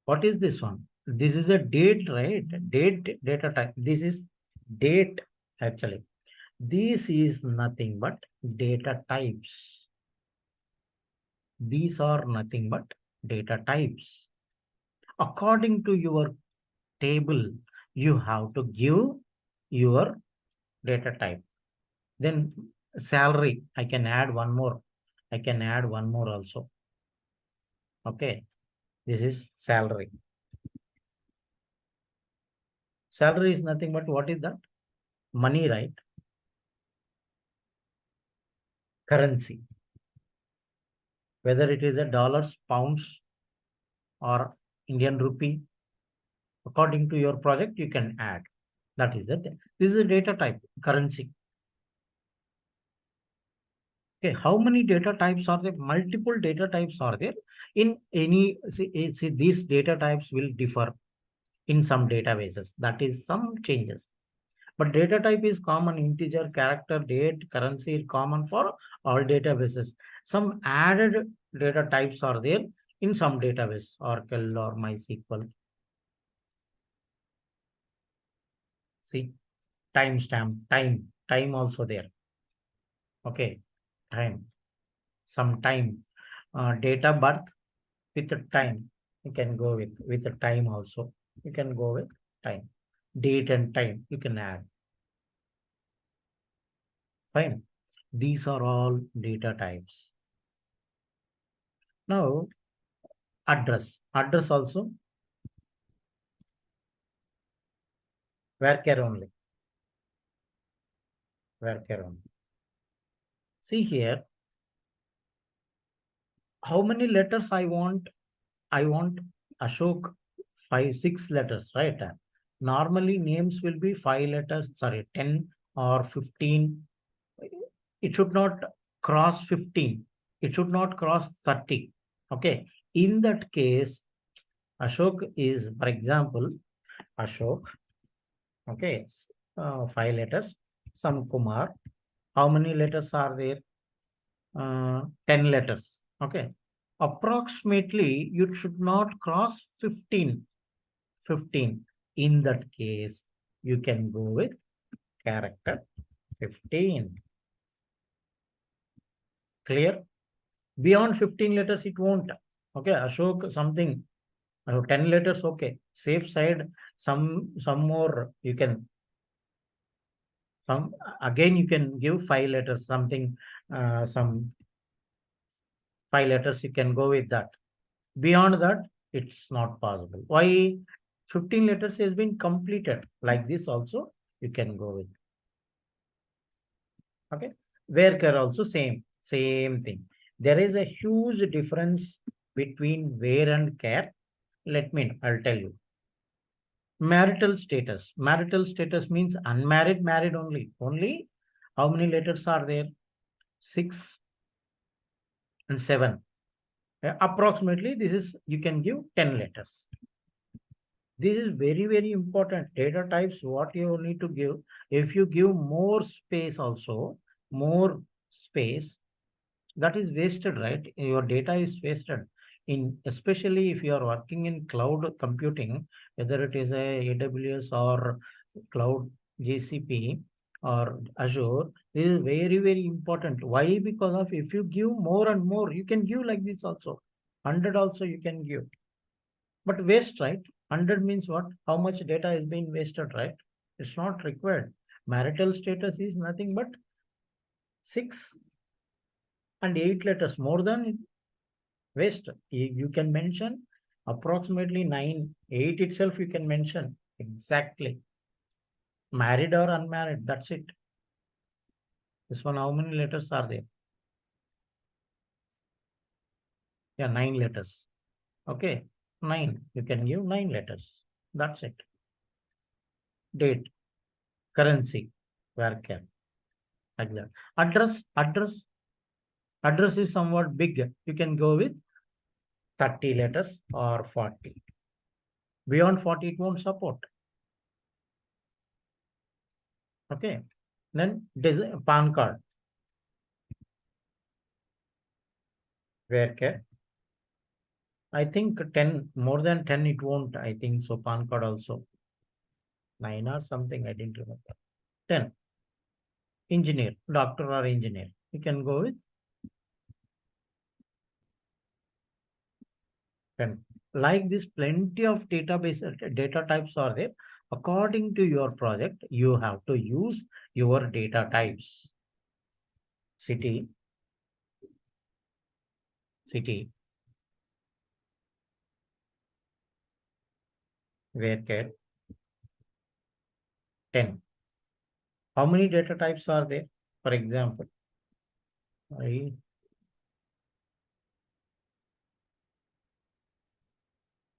what is this one? This is a date, right? Date data type. This is date actually. This is nothing but data types. These are nothing but data types. According to your table, you have to give your data type. Then salary, I can add one more. I can add one more also. Okay. This is salary. Salary is nothing but what is that? Money, right? Currency. Whether it is a dollars, pounds, or Indian rupee, according to your project, you can add. That is the thing. This is a data type, currency. Okay, how many data types are there? Multiple data types are there. In any, see these data types will differ in some databases. That is some changes. But data type is common, integer, character, date, currency is common for all databases. Some added data types are there in some database, Oracle or MySQL. See, timestamp, time also there. Okay, time, some time, date of birth with the time. You can go with the time also. You can go with time, date and time. You can add. Fine. These are all data types. Now, address. Address also varchar only. Varchar only. See here, how many letters I want? I want Ashok 5, 6 letters, right? Normally names will be 5 letters, sorry, 10 or 15. It should not cross 15. It should not cross 30. Okay. In that case, Ashok is, for example, Ashok. Okay. 5 letters. Some Kumar. How many letters are there? 10 letters. Okay. Approximately, you should not cross 15. 15. In that case, you can go with character 15. Clear? Beyond 15 letters, it won't. Okay. Ashok something. 10 letters, okay. Safe side, some more you can Some again you can give 5 letters, something, some 5 letters, you can go with that. Beyond that, it's not possible. Why? 15 letters has been completed. Like this also, you can go with. Okay. Where also same thing. There is a huge difference between where and care. I'll tell you. Marital status. Marital status means unmarried, married only. Only how many letters are there? 6 and 7. Approximately, this is, you can give 10 letters. This is very, very important. Data types, what you need to give. If you give more space also, more space, that is wasted, right? Your data is wasted. Especially if you are working in cloud computing, whether it is a AWS or cloud GCP or Azure, this is very, very important. Why? Because of, if you give more and more, you can give like this also. 100 also you can give. But waste, right? 100 means what? How much data is being wasted, right? It's not required. Marital status is nothing but 6 and 8 letters. More than waste. You can mention approximately 9, 8 itself you can mention. Exactly. Married or unmarried, that's it. This one, how many letters are there? Yeah, 9 letters. Okay, 9. You can give 9 letters. That's it. Date, currency, where can, like that. Address is somewhat big. You can go with 30 letters or 40. Beyond 40, it won't support. Okay. Then PAN card. Where can? I think 10, more than 10, it won't. I think so. PAN card also. 9 or something. I didn't remember. 10. Engineer, doctor or engineer. You can go with 10. Like this, plenty of database data types are there. According to your project, you have to use your data types. City, where cat, 10. How many data types are there? For example,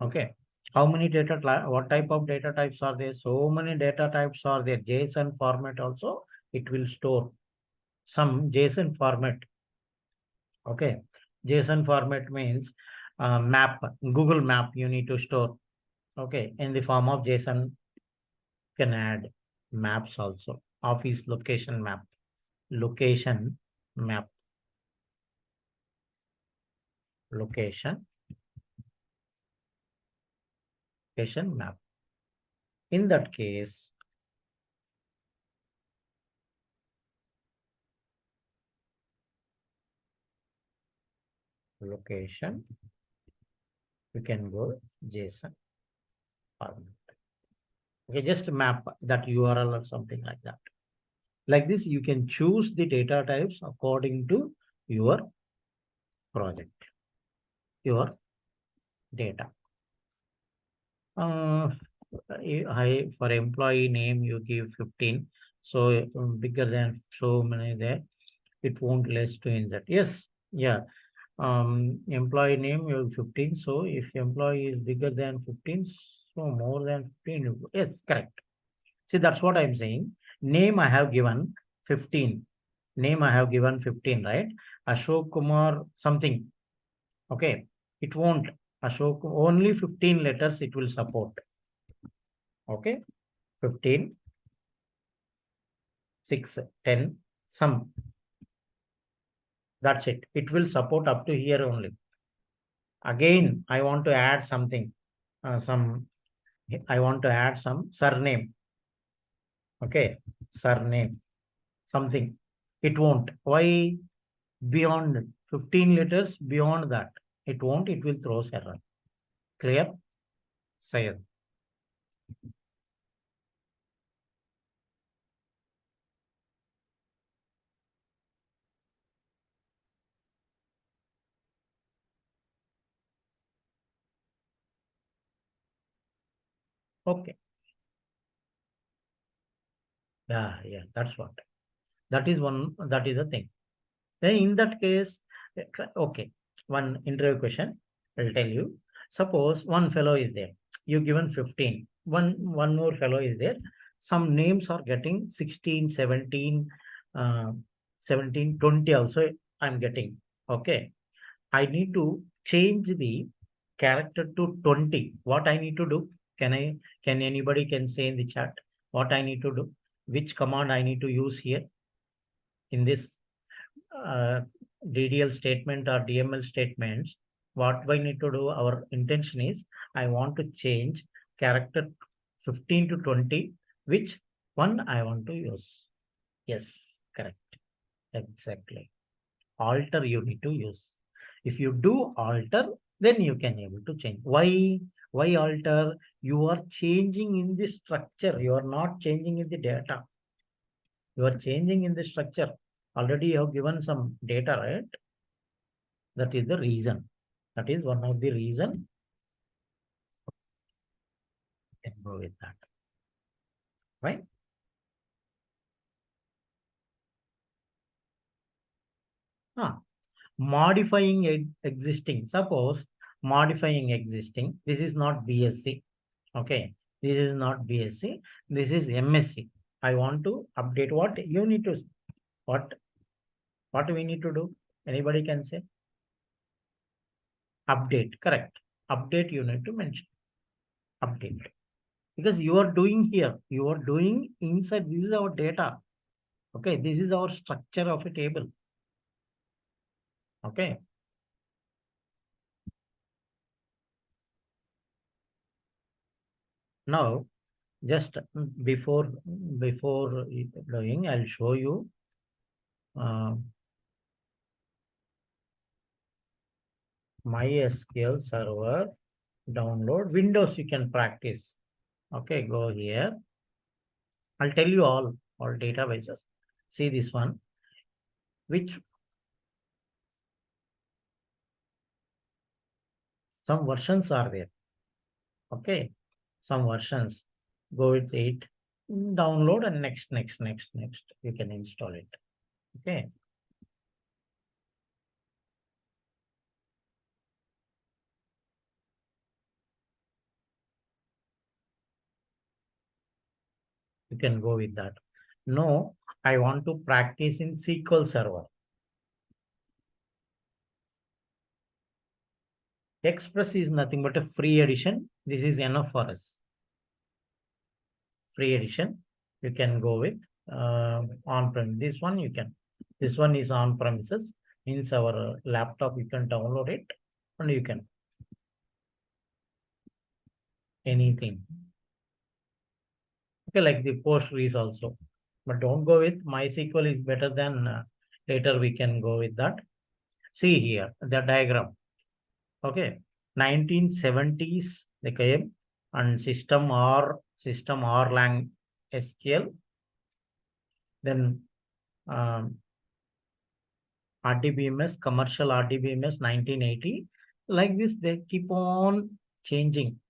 okay. How many what type of data types are there? So many data types are there. JSON format also, it will store some JSON format. Okay. JSON format means map, Google map you need to store. Okay. In the form of JSON, can add maps also. Office location map, location map, location map. In that case, location, you can go JSON format. Okay, just map that URL or something like that. Like this, you can choose the data types according to your project, your data. For employee name, you give 15. So bigger than so many there, it won't less to insert. Yes, yeah. Employee name you have 15. So if employee is bigger than 15, so more than 15. Yes, correct. See, that's what I'm saying. Name I have given 15. Name I have given 15, right? Ashok Kumar something. Okay. It won't. Ashok, only 15 letters it will support. Okay. 15, 6, 10, some. That's it. It will support up to here only. Again, I want to add something. I want to add some surname. Okay. Surname. Something. It won't. Why? Beyond 15 letters, beyond that. It won't. It will throw error. Clear? Say. Okay. Yeah, that's what. That is the thing. Then in that case, okay, one interview question, I'll tell you. Suppose one fellow is there. You given 15. One more fellow is there. Some names are getting 16, 17, uh, 17, 20 also I'm getting. Okay. I need to change the character to 20. What I need to do? Can anybody can say in the chat what I need to do? Which command I need to use here in this uh, DDL statement or DML statements? What I need to do? Our intention is I want to change character 15 to 20. Which one I want to use? Yes, correct. Exactly. Alter you need to use. If you do alter, then you can able to change. Why alter? You are changing in the structure. You are not changing in the data. You are changing in the structure. Already you have given some data, right? That is the reason. That is one of the reason. You can go with that. Right? Modifying existing. Suppose modifying existing. This is not BSc. Okay. This is not BSc. This is MSc. I want to update. What you need to, what we need to do? Anybody can say? Update. Correct. Update you need to mention. Update. Because you are doing here. You are doing inside. This is our data. Okay. This is our structure of a table. Okay. Now, just before doing, I'll show you MySQL Server download. Windows you can practice. Okay, go here. I'll tell you all databases. See this one. Which some versions are there. Okay, some versions. Go with 8. Download and next. You can install it. Okay. You can go with that. No, I want to practice in SQL Server. Express is nothing but a free edition. This is enough for us. Free edition. You can go with on-prem. This one you can. This one is on-premises. Means our laptop, you can download it and you can. Anything. Okay, like the Postgres also. But don't go with MySQL is better than later we can go with that. See here, the diagram. Okay, 1970s they came and system R lang SQL. Then RDBMS, commercial RDBMS 1980. Like this, they keep on changing.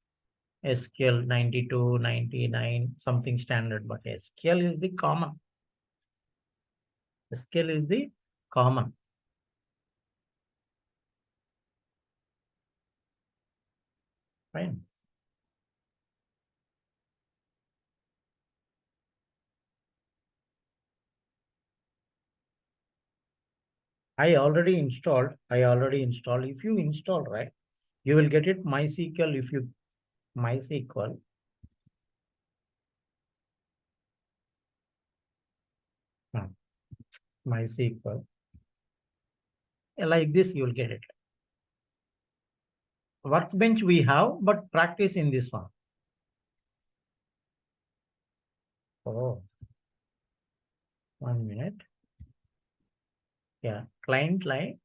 SQL 92, 99, something standard, but SQL is the common. SQL is the common. Fine. I already installed. If you install, right, you will get it MySQL. If you MySQL. MySQL. Like this, you will get it. Workbench we have, but practice in this one. Oh, 1 minute. Yeah, client line.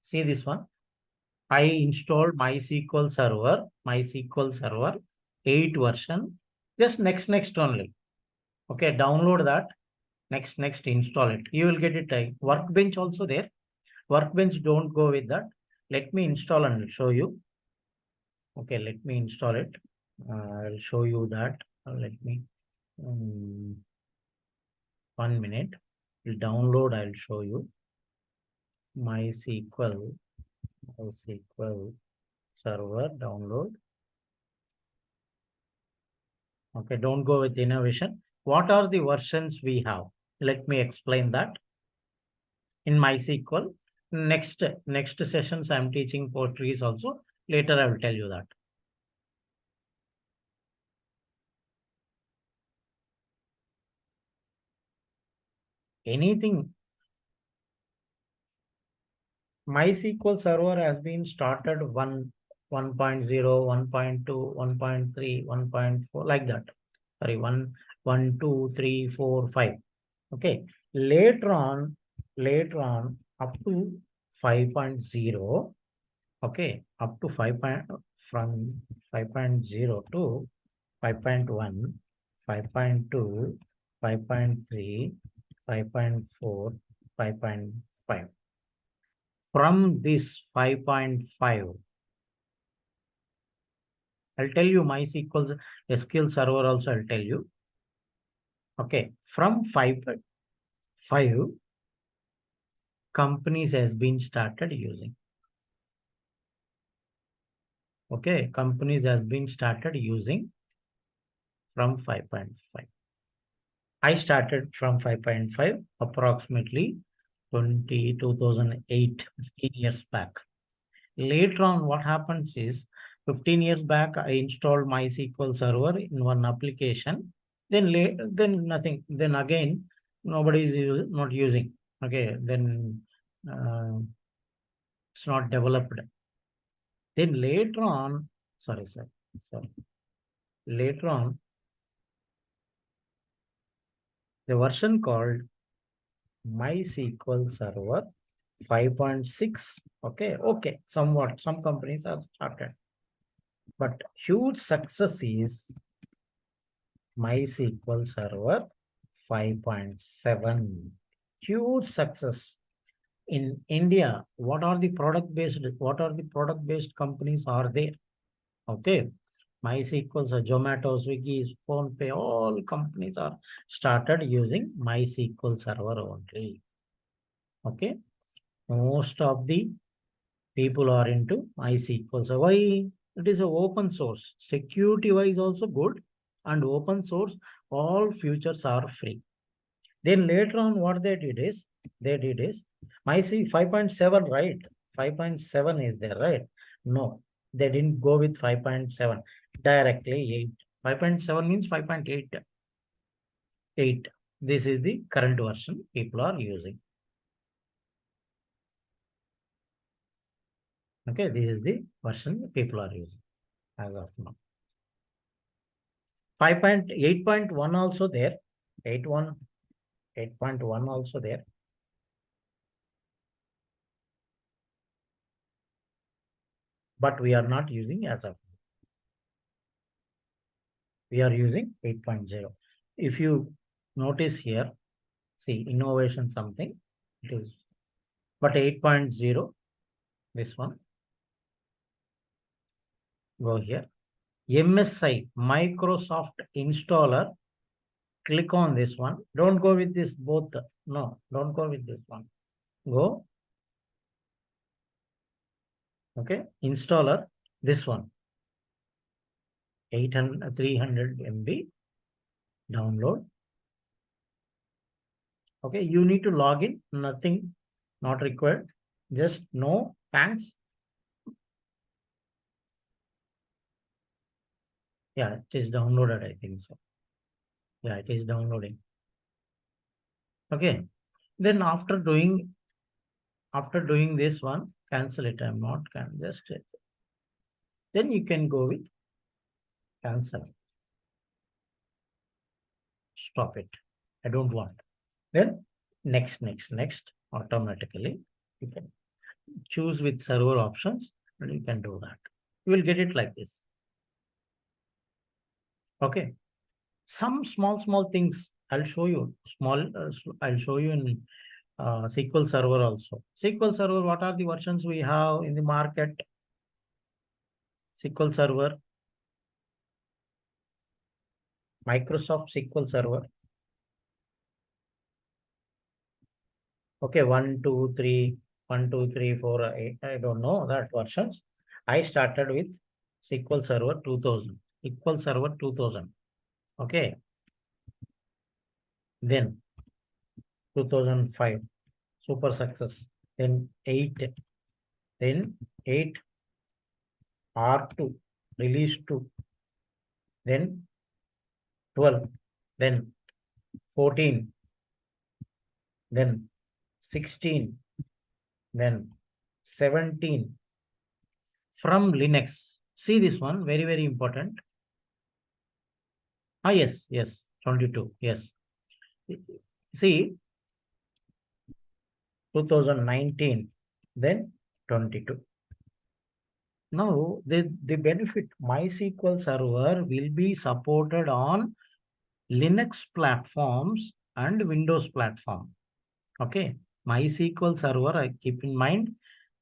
See this one. I installed MySQL Server 8 version. Just next only. Okay, download that. Next install it. You will get it. Workbench also there. Workbench, don't go with that. Let me install and show you. Okay, let me install it. I'll show you that. Let me 1 minute. I'll download. I'll show you MySQL Server download. Okay, don't go with innovation. What are the versions we have? Let me explain that in MySQL. Next sessions I'm teaching Postgres also. Later I will tell you that. Anything. MySQL Server has been started 1.0, 1.2, 1.3, 1.4, like that. Sorry, 1, 2, 3, 4, 5. Okay. Later on, up to 5.0. Okay, up to 5 from 5.0 to 5.1, 5.2, 5.3, 5.4, 5.5. From this 5.5, I'll tell you MySQL SQL Server also I'll tell you. Okay, from 5.5, companies has been started using. Okay, companies has been started using from 5.5. I started from 5.5 approximately 2008, 15 years back. Later on, what happens is 15 years back, I installed MySQL Server in one application. Then nothing. Then again, nobody is not using. Okay, then it's not developed. Then later on, sorry. Later on, the version called MySQL Server 5.6. Okay. Somewhat, some companies have started. But huge success is MySQL Server 5.7. Huge success. In India, what are the product-based companies are there? Okay. MySQL, Zomato, Swiggy, PhonePe, all companies are started using MySQL Server only. Okay. Most of the people are into MySQL. So why? It is an open source. Security wise also good, and open source, all features are free. Then later on, what they did is MySQL 5.7, right? 5.7 is there, right? No, they didn't go with 5.7 directly 8. 5.7 means 5.8. 8. This is the current version people are using. Okay, this is the version people are using as of now. 8.1 also there. 8.1 also there. But we are not using as of now. We are using 8.0. If you notice here, see innovation something. It is, but 8.0, this one. Go here. MSI, Microsoft Installer. Click on this one. Don't go with this both. No, don't go with this one. Go. Okay. Installer, this one. 300 MB. Download. Okay. You need to log in. Nothing, not required. Just no, thanks. Yeah, it is downloaded, I think so. Yeah, it is downloading. Okay. Then after doing this one, cancel it. I'm not can just then you can go with cancel. Stop it. I don't want. Then next, automatically you can choose with server options and you can do that. You will get it like this. Okay. Some small things I'll show you. I'll show you in SQL Server also. SQL Server, what are the versions we have in the market? SQL Server, Microsoft SQL Server. Okay, 1, 2, 3, 1, 2, 3, 4, 8. I don't know that versions. I started with SQL Server 2000. SQL Server 2000. Okay. Then 2005, super success. Then 8. Then 8 R2, release 2. Then 12. Then 14. Then 16. Then 17. From Linux. See this one, very, very important. Ah, yes, yes, 22. Yes. See, 2019, then 22. Now, the benefit MySQL Server will be supported on Linux platforms and Windows platform. Okay, MySQL Server, I keep in mind,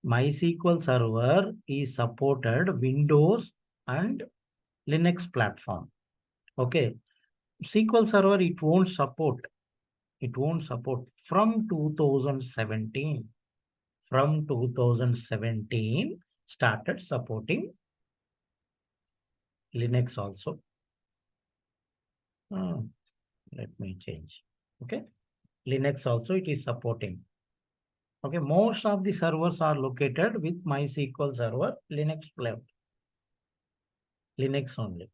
MySQL Server is supported Windows and Linux platform. Okay, SQL Server, it won't support. It won't support from 2017. From 2017, started supporting Linux also. Let me change. Okay, Linux also it is supporting. Okay, most of the servers are located with MySQL Server Linux Cloud. Linux only.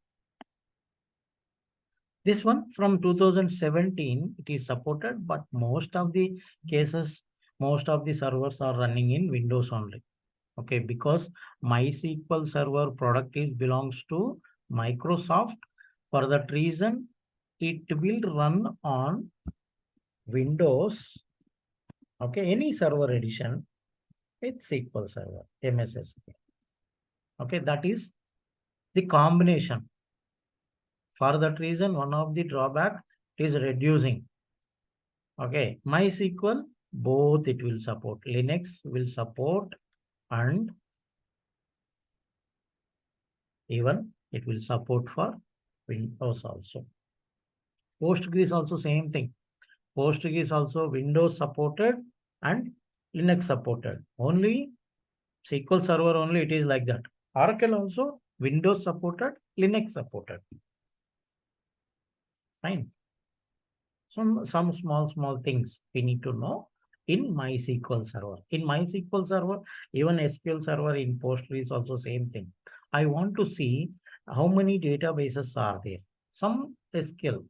This one from 2017, it is supported, but most of the cases, most of the servers are running in Windows only. Okay, because MySQL Server product is belongs to Microsoft. For that reason, it will run on Windows. Okay, any server edition with SQL Server, MSSQL. Okay, that is the combination. For that reason, one of the drawback is reducing. Okay, MySQL, both it will support. Linux will support and even it will support for Windows also. Postgres also same thing. Postgres also Windows supported and Linux supported. Only SQL Server only it is like that. Oracle also Windows supported, Linux supported. Fine. Some small things we need to know in MySQL Server. In MySQL Server, even SQL Server in Postgres also same thing. I want to see how many databases are there. Some SQL.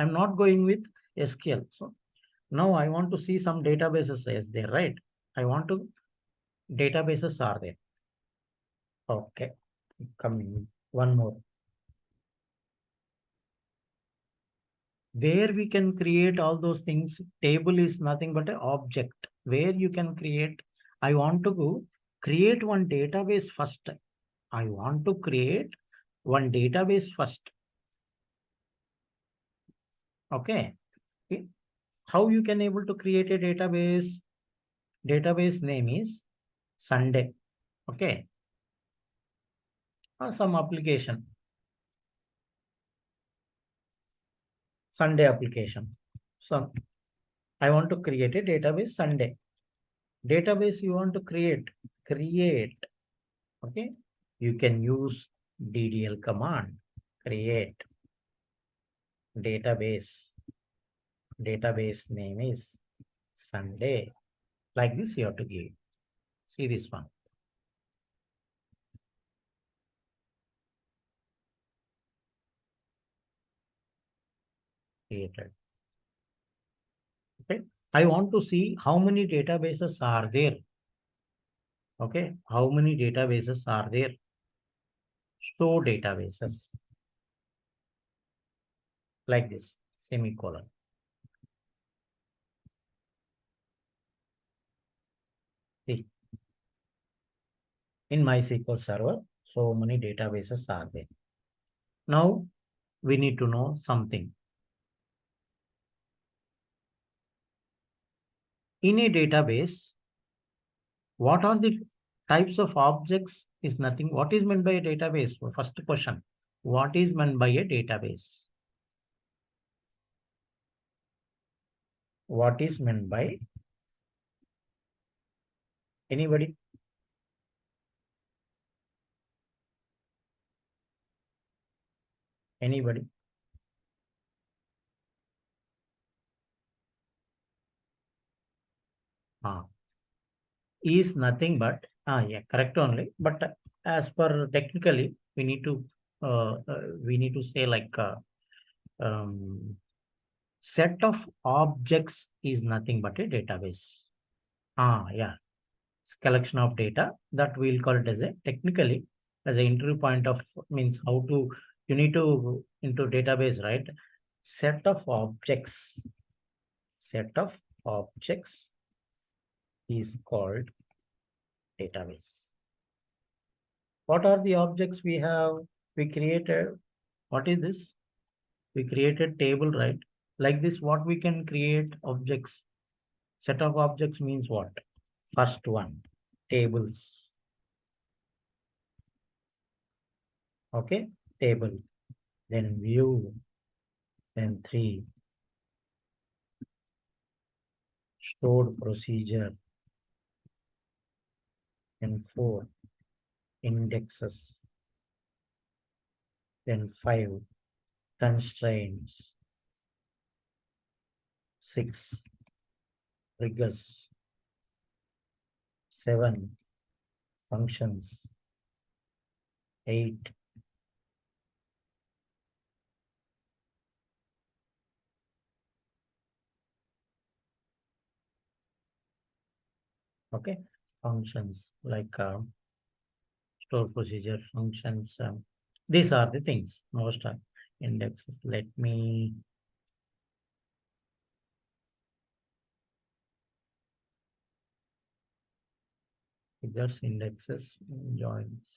I'm not going with SQL. So now I want to see some databases is there, right? I want to databases are there. Okay. Coming one more. Where we can create all those things. Table is nothing but an object where you can create. I want to go create one database first. I want to create one database first. Okay. How you can able to create a database? Database name is Sunday. Okay. Some application. Sunday application. So I want to create a database Sunday. Database you want to create. Okay. You can use DDL command. Create database. Database name is Sunday. Like this you have to give. See this one. Created. Okay. I want to see how many databases are there. Okay. How many databases are there? Show databases. Like this. Semicolon. See. In MySQL Server, so many databases are there. Now, we need to know something. In a database, what are the types of objects is nothing. What is meant by a database? First question. What is meant by a database? What is meant by anybody? Anybody? Is nothing but yeah, correct only. But as per technically, we need to say like um, set of objects is nothing but a database. Yeah, it's collection of data that we'll call it as a technically as an interview point of means how to you need to into database, right? Set of objects. Set of objects is called database. What are the objects we have? We created, what is this? We created table, right? Like this, what we can create objects. Set of objects means what? First one, tables. Okay, table. Then view. Then three, stored procedure. Then four, indexes. Then five, constraints. Six, triggers. Seven, functions. Eight, okay, functions like store procedure functions. These are the things, most are indexes. Let me figures, indexes, joins.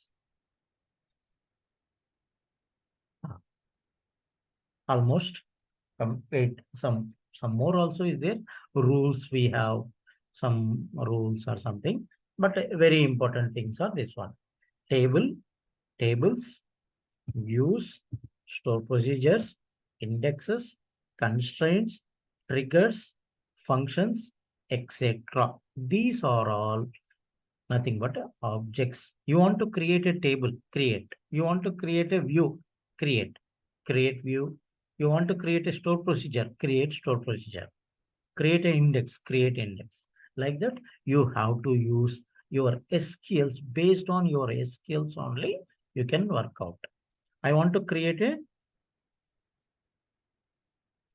Almost complete. Some more also is there. Rules we have some rules or something, but very important things are this one: table, tables, views, store procedures, indexes, constraints, triggers, functions, etc. These are all nothing but objects. You want to create a table, create. You want to create a view, create. Create view. You want to create a store procedure, create store procedure. Create an index, create index. Like that, you have to use your SQLs. Based on your SQLs only, you can work out. I want to create a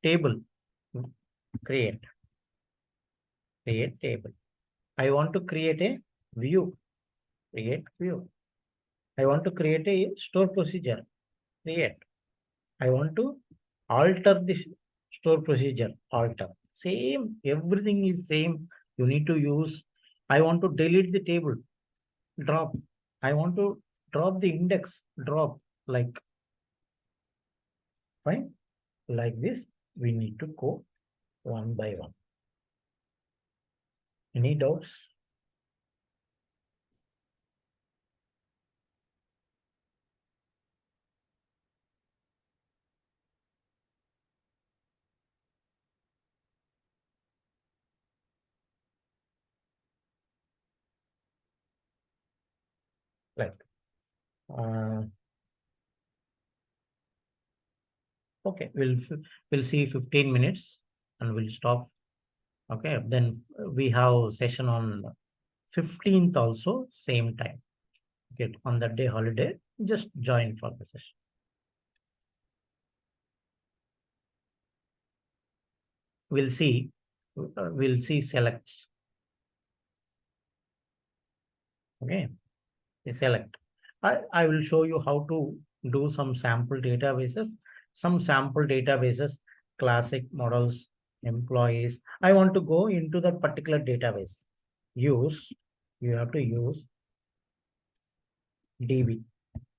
table. Create. Create table. I want to create a view. Create view. I want to create a store procedure. Create. I want to alter this store procedure. Alter. Same. Everything is same. You need to use. I want to delete the table. Drop. I want to drop the index. Drop. Like, fine. Like this, we need to go one by one. Any doubts? Like, uh, okay, we'll see 15 minutes and we'll stop. Okay, then we have session on 15th also, same time. Okay, on that day holiday, just join for the session. We'll see selects. Okay, select. I will show you how to do some sample databases, classic models, employees. I want to go into that particular database. You have to use DB.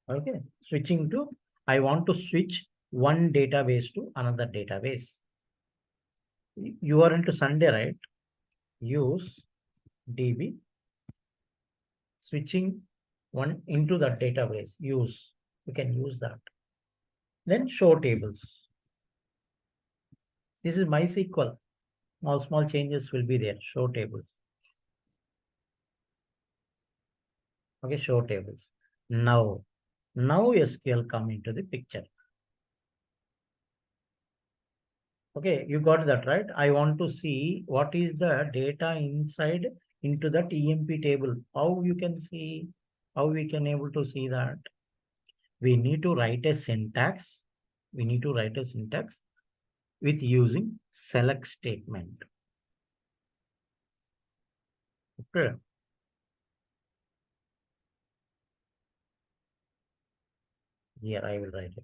Okay, switching to, I want to switch one database to another database. You are into Sunday, right? use DB, switching one into the database, use, you can use that. Then show tables. This is MySQL. Small changes will be there, show tables. Okay, show tables. Now SQL come into the picture. Okay, you got that, right? I want to see what is the data inside into that EMP table. How you can see, how we can able to see that? We need to write a syntax. We need to write a syntax with using select statement. Okay. Here I will write it.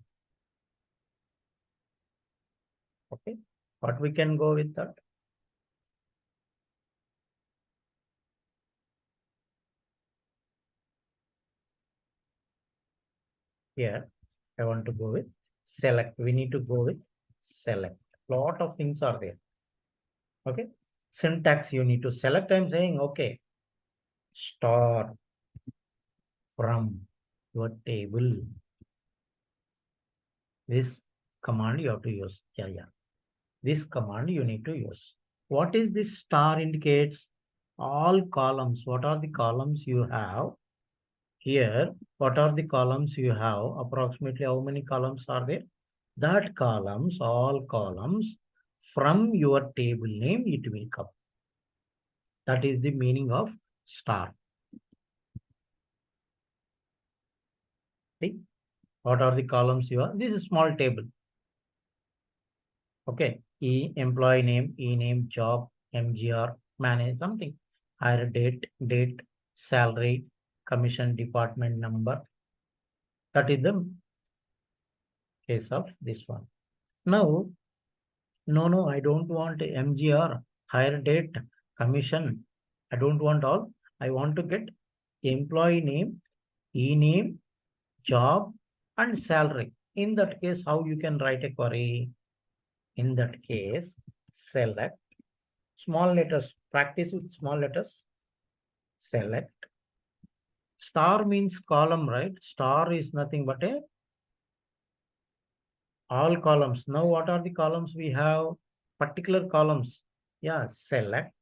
Okay. What we can go with that? Here I want to go with select. We need to go with select. Lot of things are there. Okay. Syntax you need to select. I'm saying, okay, star from your table. This command you have to use. Yeah. This command you need to use. What is this star indicates? All columns. What are the columns you have? Here, what are the columns you have? Approximately how many columns are there? That columns, all columns, from your table name, it will come. That is the meaning of star. See, what are the columns you have? This is small table. Okay, employee name, name, job, MGR, manage something. Hire date, salary, commission, department number. That is the case of this one. Now, no, I don't want MGR, hire date, commission. I don't want all. I want to get employee name, name, job, and salary. In that case, how you can write a query? In that case, select small letters. Practice with small letters. Select. Star means column, right? Star is nothing but a all columns. Now, what are the columns we have? Particular columns. Yeah, select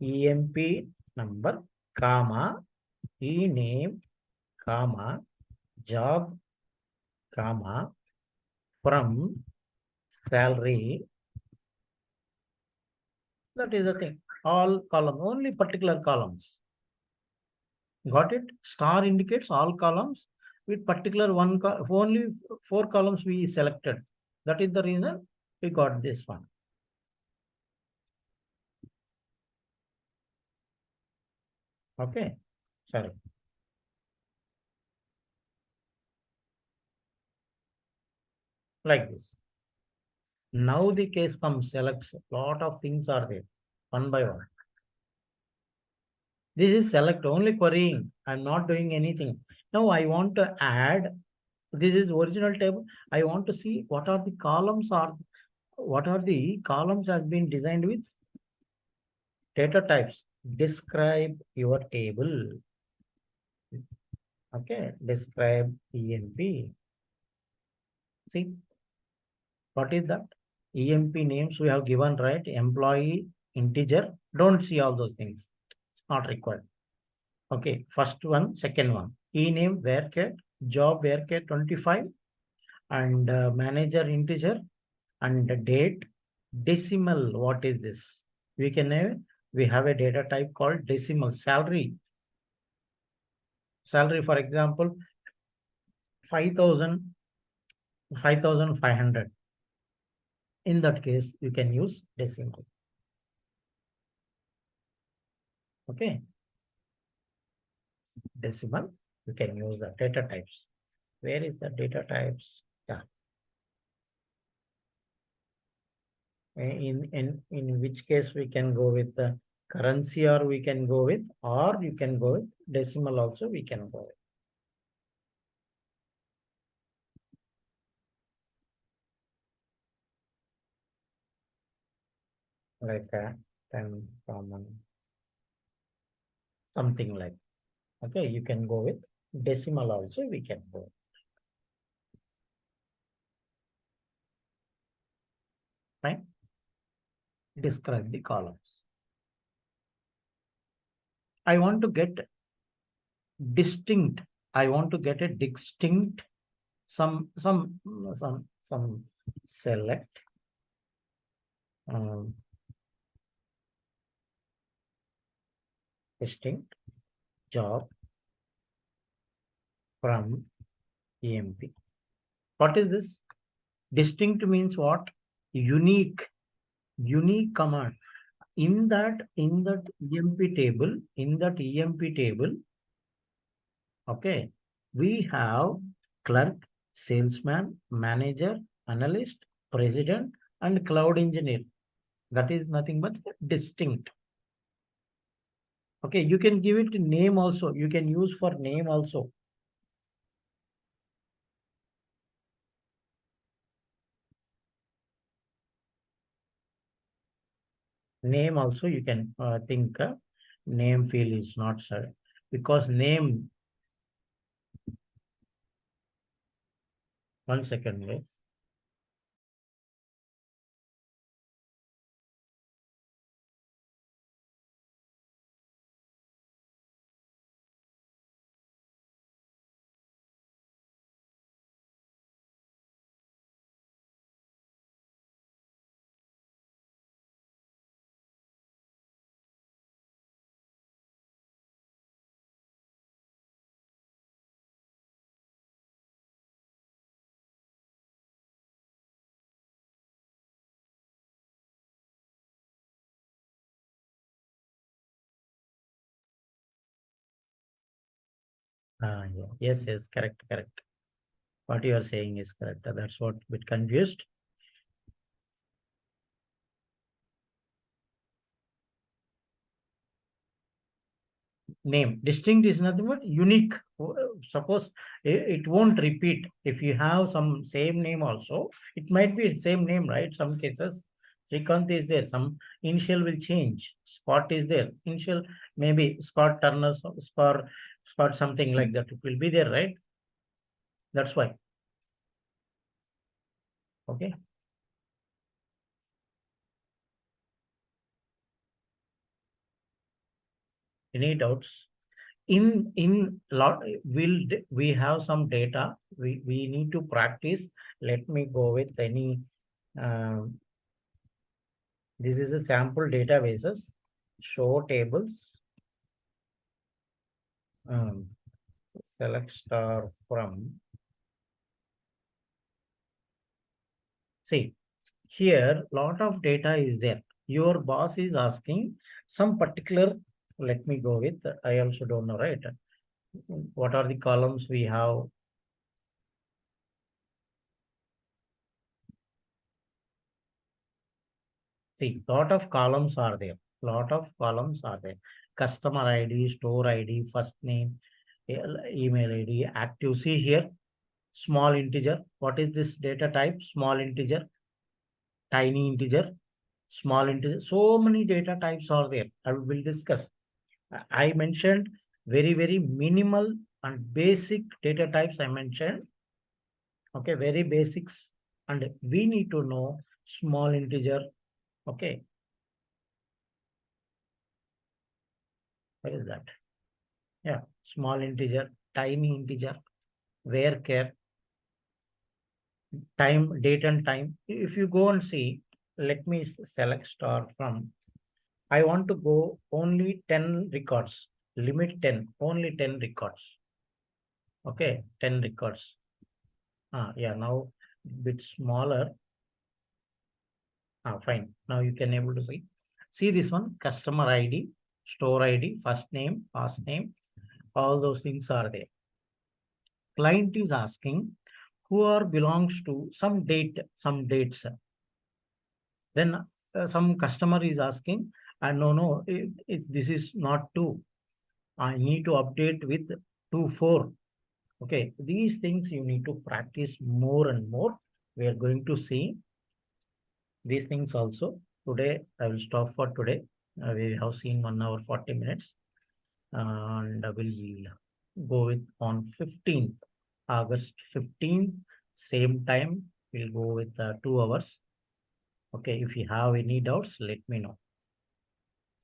EMP number, comma, name, comma, job, comma, from, salary. That is the thing. All columns, only particular columns. Got it? Star indicates all columns with particular one, only 4 columns we selected. That is the reason we got this one. Okay. Sorry. Like this. Now the case comes, selects. Lot of things are there. One by one. This is select, only querying. I'm not doing anything. Now I want to add. This is original table. I want to see what are the columns are. What are the columns has been designed with data types. Describe your table. Okay. Describe EMP. See, what is that? EMP names we have given, right? Employee, integer. Don't see all those things. It's not required. Okay. First one, second one. Name, varchar, job, varchar 25, and manager, integer, and the date, decimal. What is this? We can have, we have a data type called decimal. Salary. Salary, for example, 5,000, 5,500. In that case, you can use decimal. Okay. Decimal, you can use the data types. Where is the data types? Yeah. In which case we can go with the currency, or we can go with, or you can go with decimal also we can go with. Like 10 common, something like, okay, you can go with decimal also, we can go. Fine. Describe the columns. I want to get distinct. I want to get a distinct, some select um, distinct job from EMP. What is this? Distinct means what? Unique command. In that EMP table, okay, we have clerk, salesman, manager, analyst, president, and cloud engineer. That is nothing but distinct. Okay, you can give it a name also. You can use for name also. Name also you can think name field is not sir, because name, one second, wait. Yeah. Yes, correct. What you are saying is correct. That's what bit confused. Name distinct is nothing but unique. Suppose it won't repeat. If you have some same name also, it might be same name, right? Some cases Srikanth is there, some initial will change. Scott is there, initial maybe Scott Turner, Scott something like that. It will be there, right? That's why. Okay. Any doubts? In lot we have some data. We need to practice. Let me go with any. This is a sample databases. Show tables. Select star from. See, here lot of data is there. Your boss is asking some particular. Let me go with. I also don't know, right? What are the columns we have? See, lot of columns are there. Customer ID, store ID, first name, email ID, active. See here, small integer. What is this data type? Small integer, tiny integer, small integer. So many data types are there. I will discuss. I mentioned very minimal and basic data types I mentioned. Okay, very basics. And we need to know small integer. Okay. What is that? Yeah, small integer, tiny integer, varchar, time, date and time. If you go and see, let me select star from. I want to go only 10 records, limit 10, only 10 records. Okay, 10 records. Yeah, now bit smaller. Fine. Now you can able to see. See this one, customer ID, store ID, first name, last name, all those things are there. Client is asking who are belongs to some dates. Then some customer is asking, no, this is not 2. I need to update with 2.4. Okay, these things you need to practice more and more. We are going to see these things also. Today, I will stop for today. We have seen 1 hour 40 minutes, and we'll go with on 15th, August 15th, same time. We'll go with 2 hours. Okay, if you have any doubts, let me know.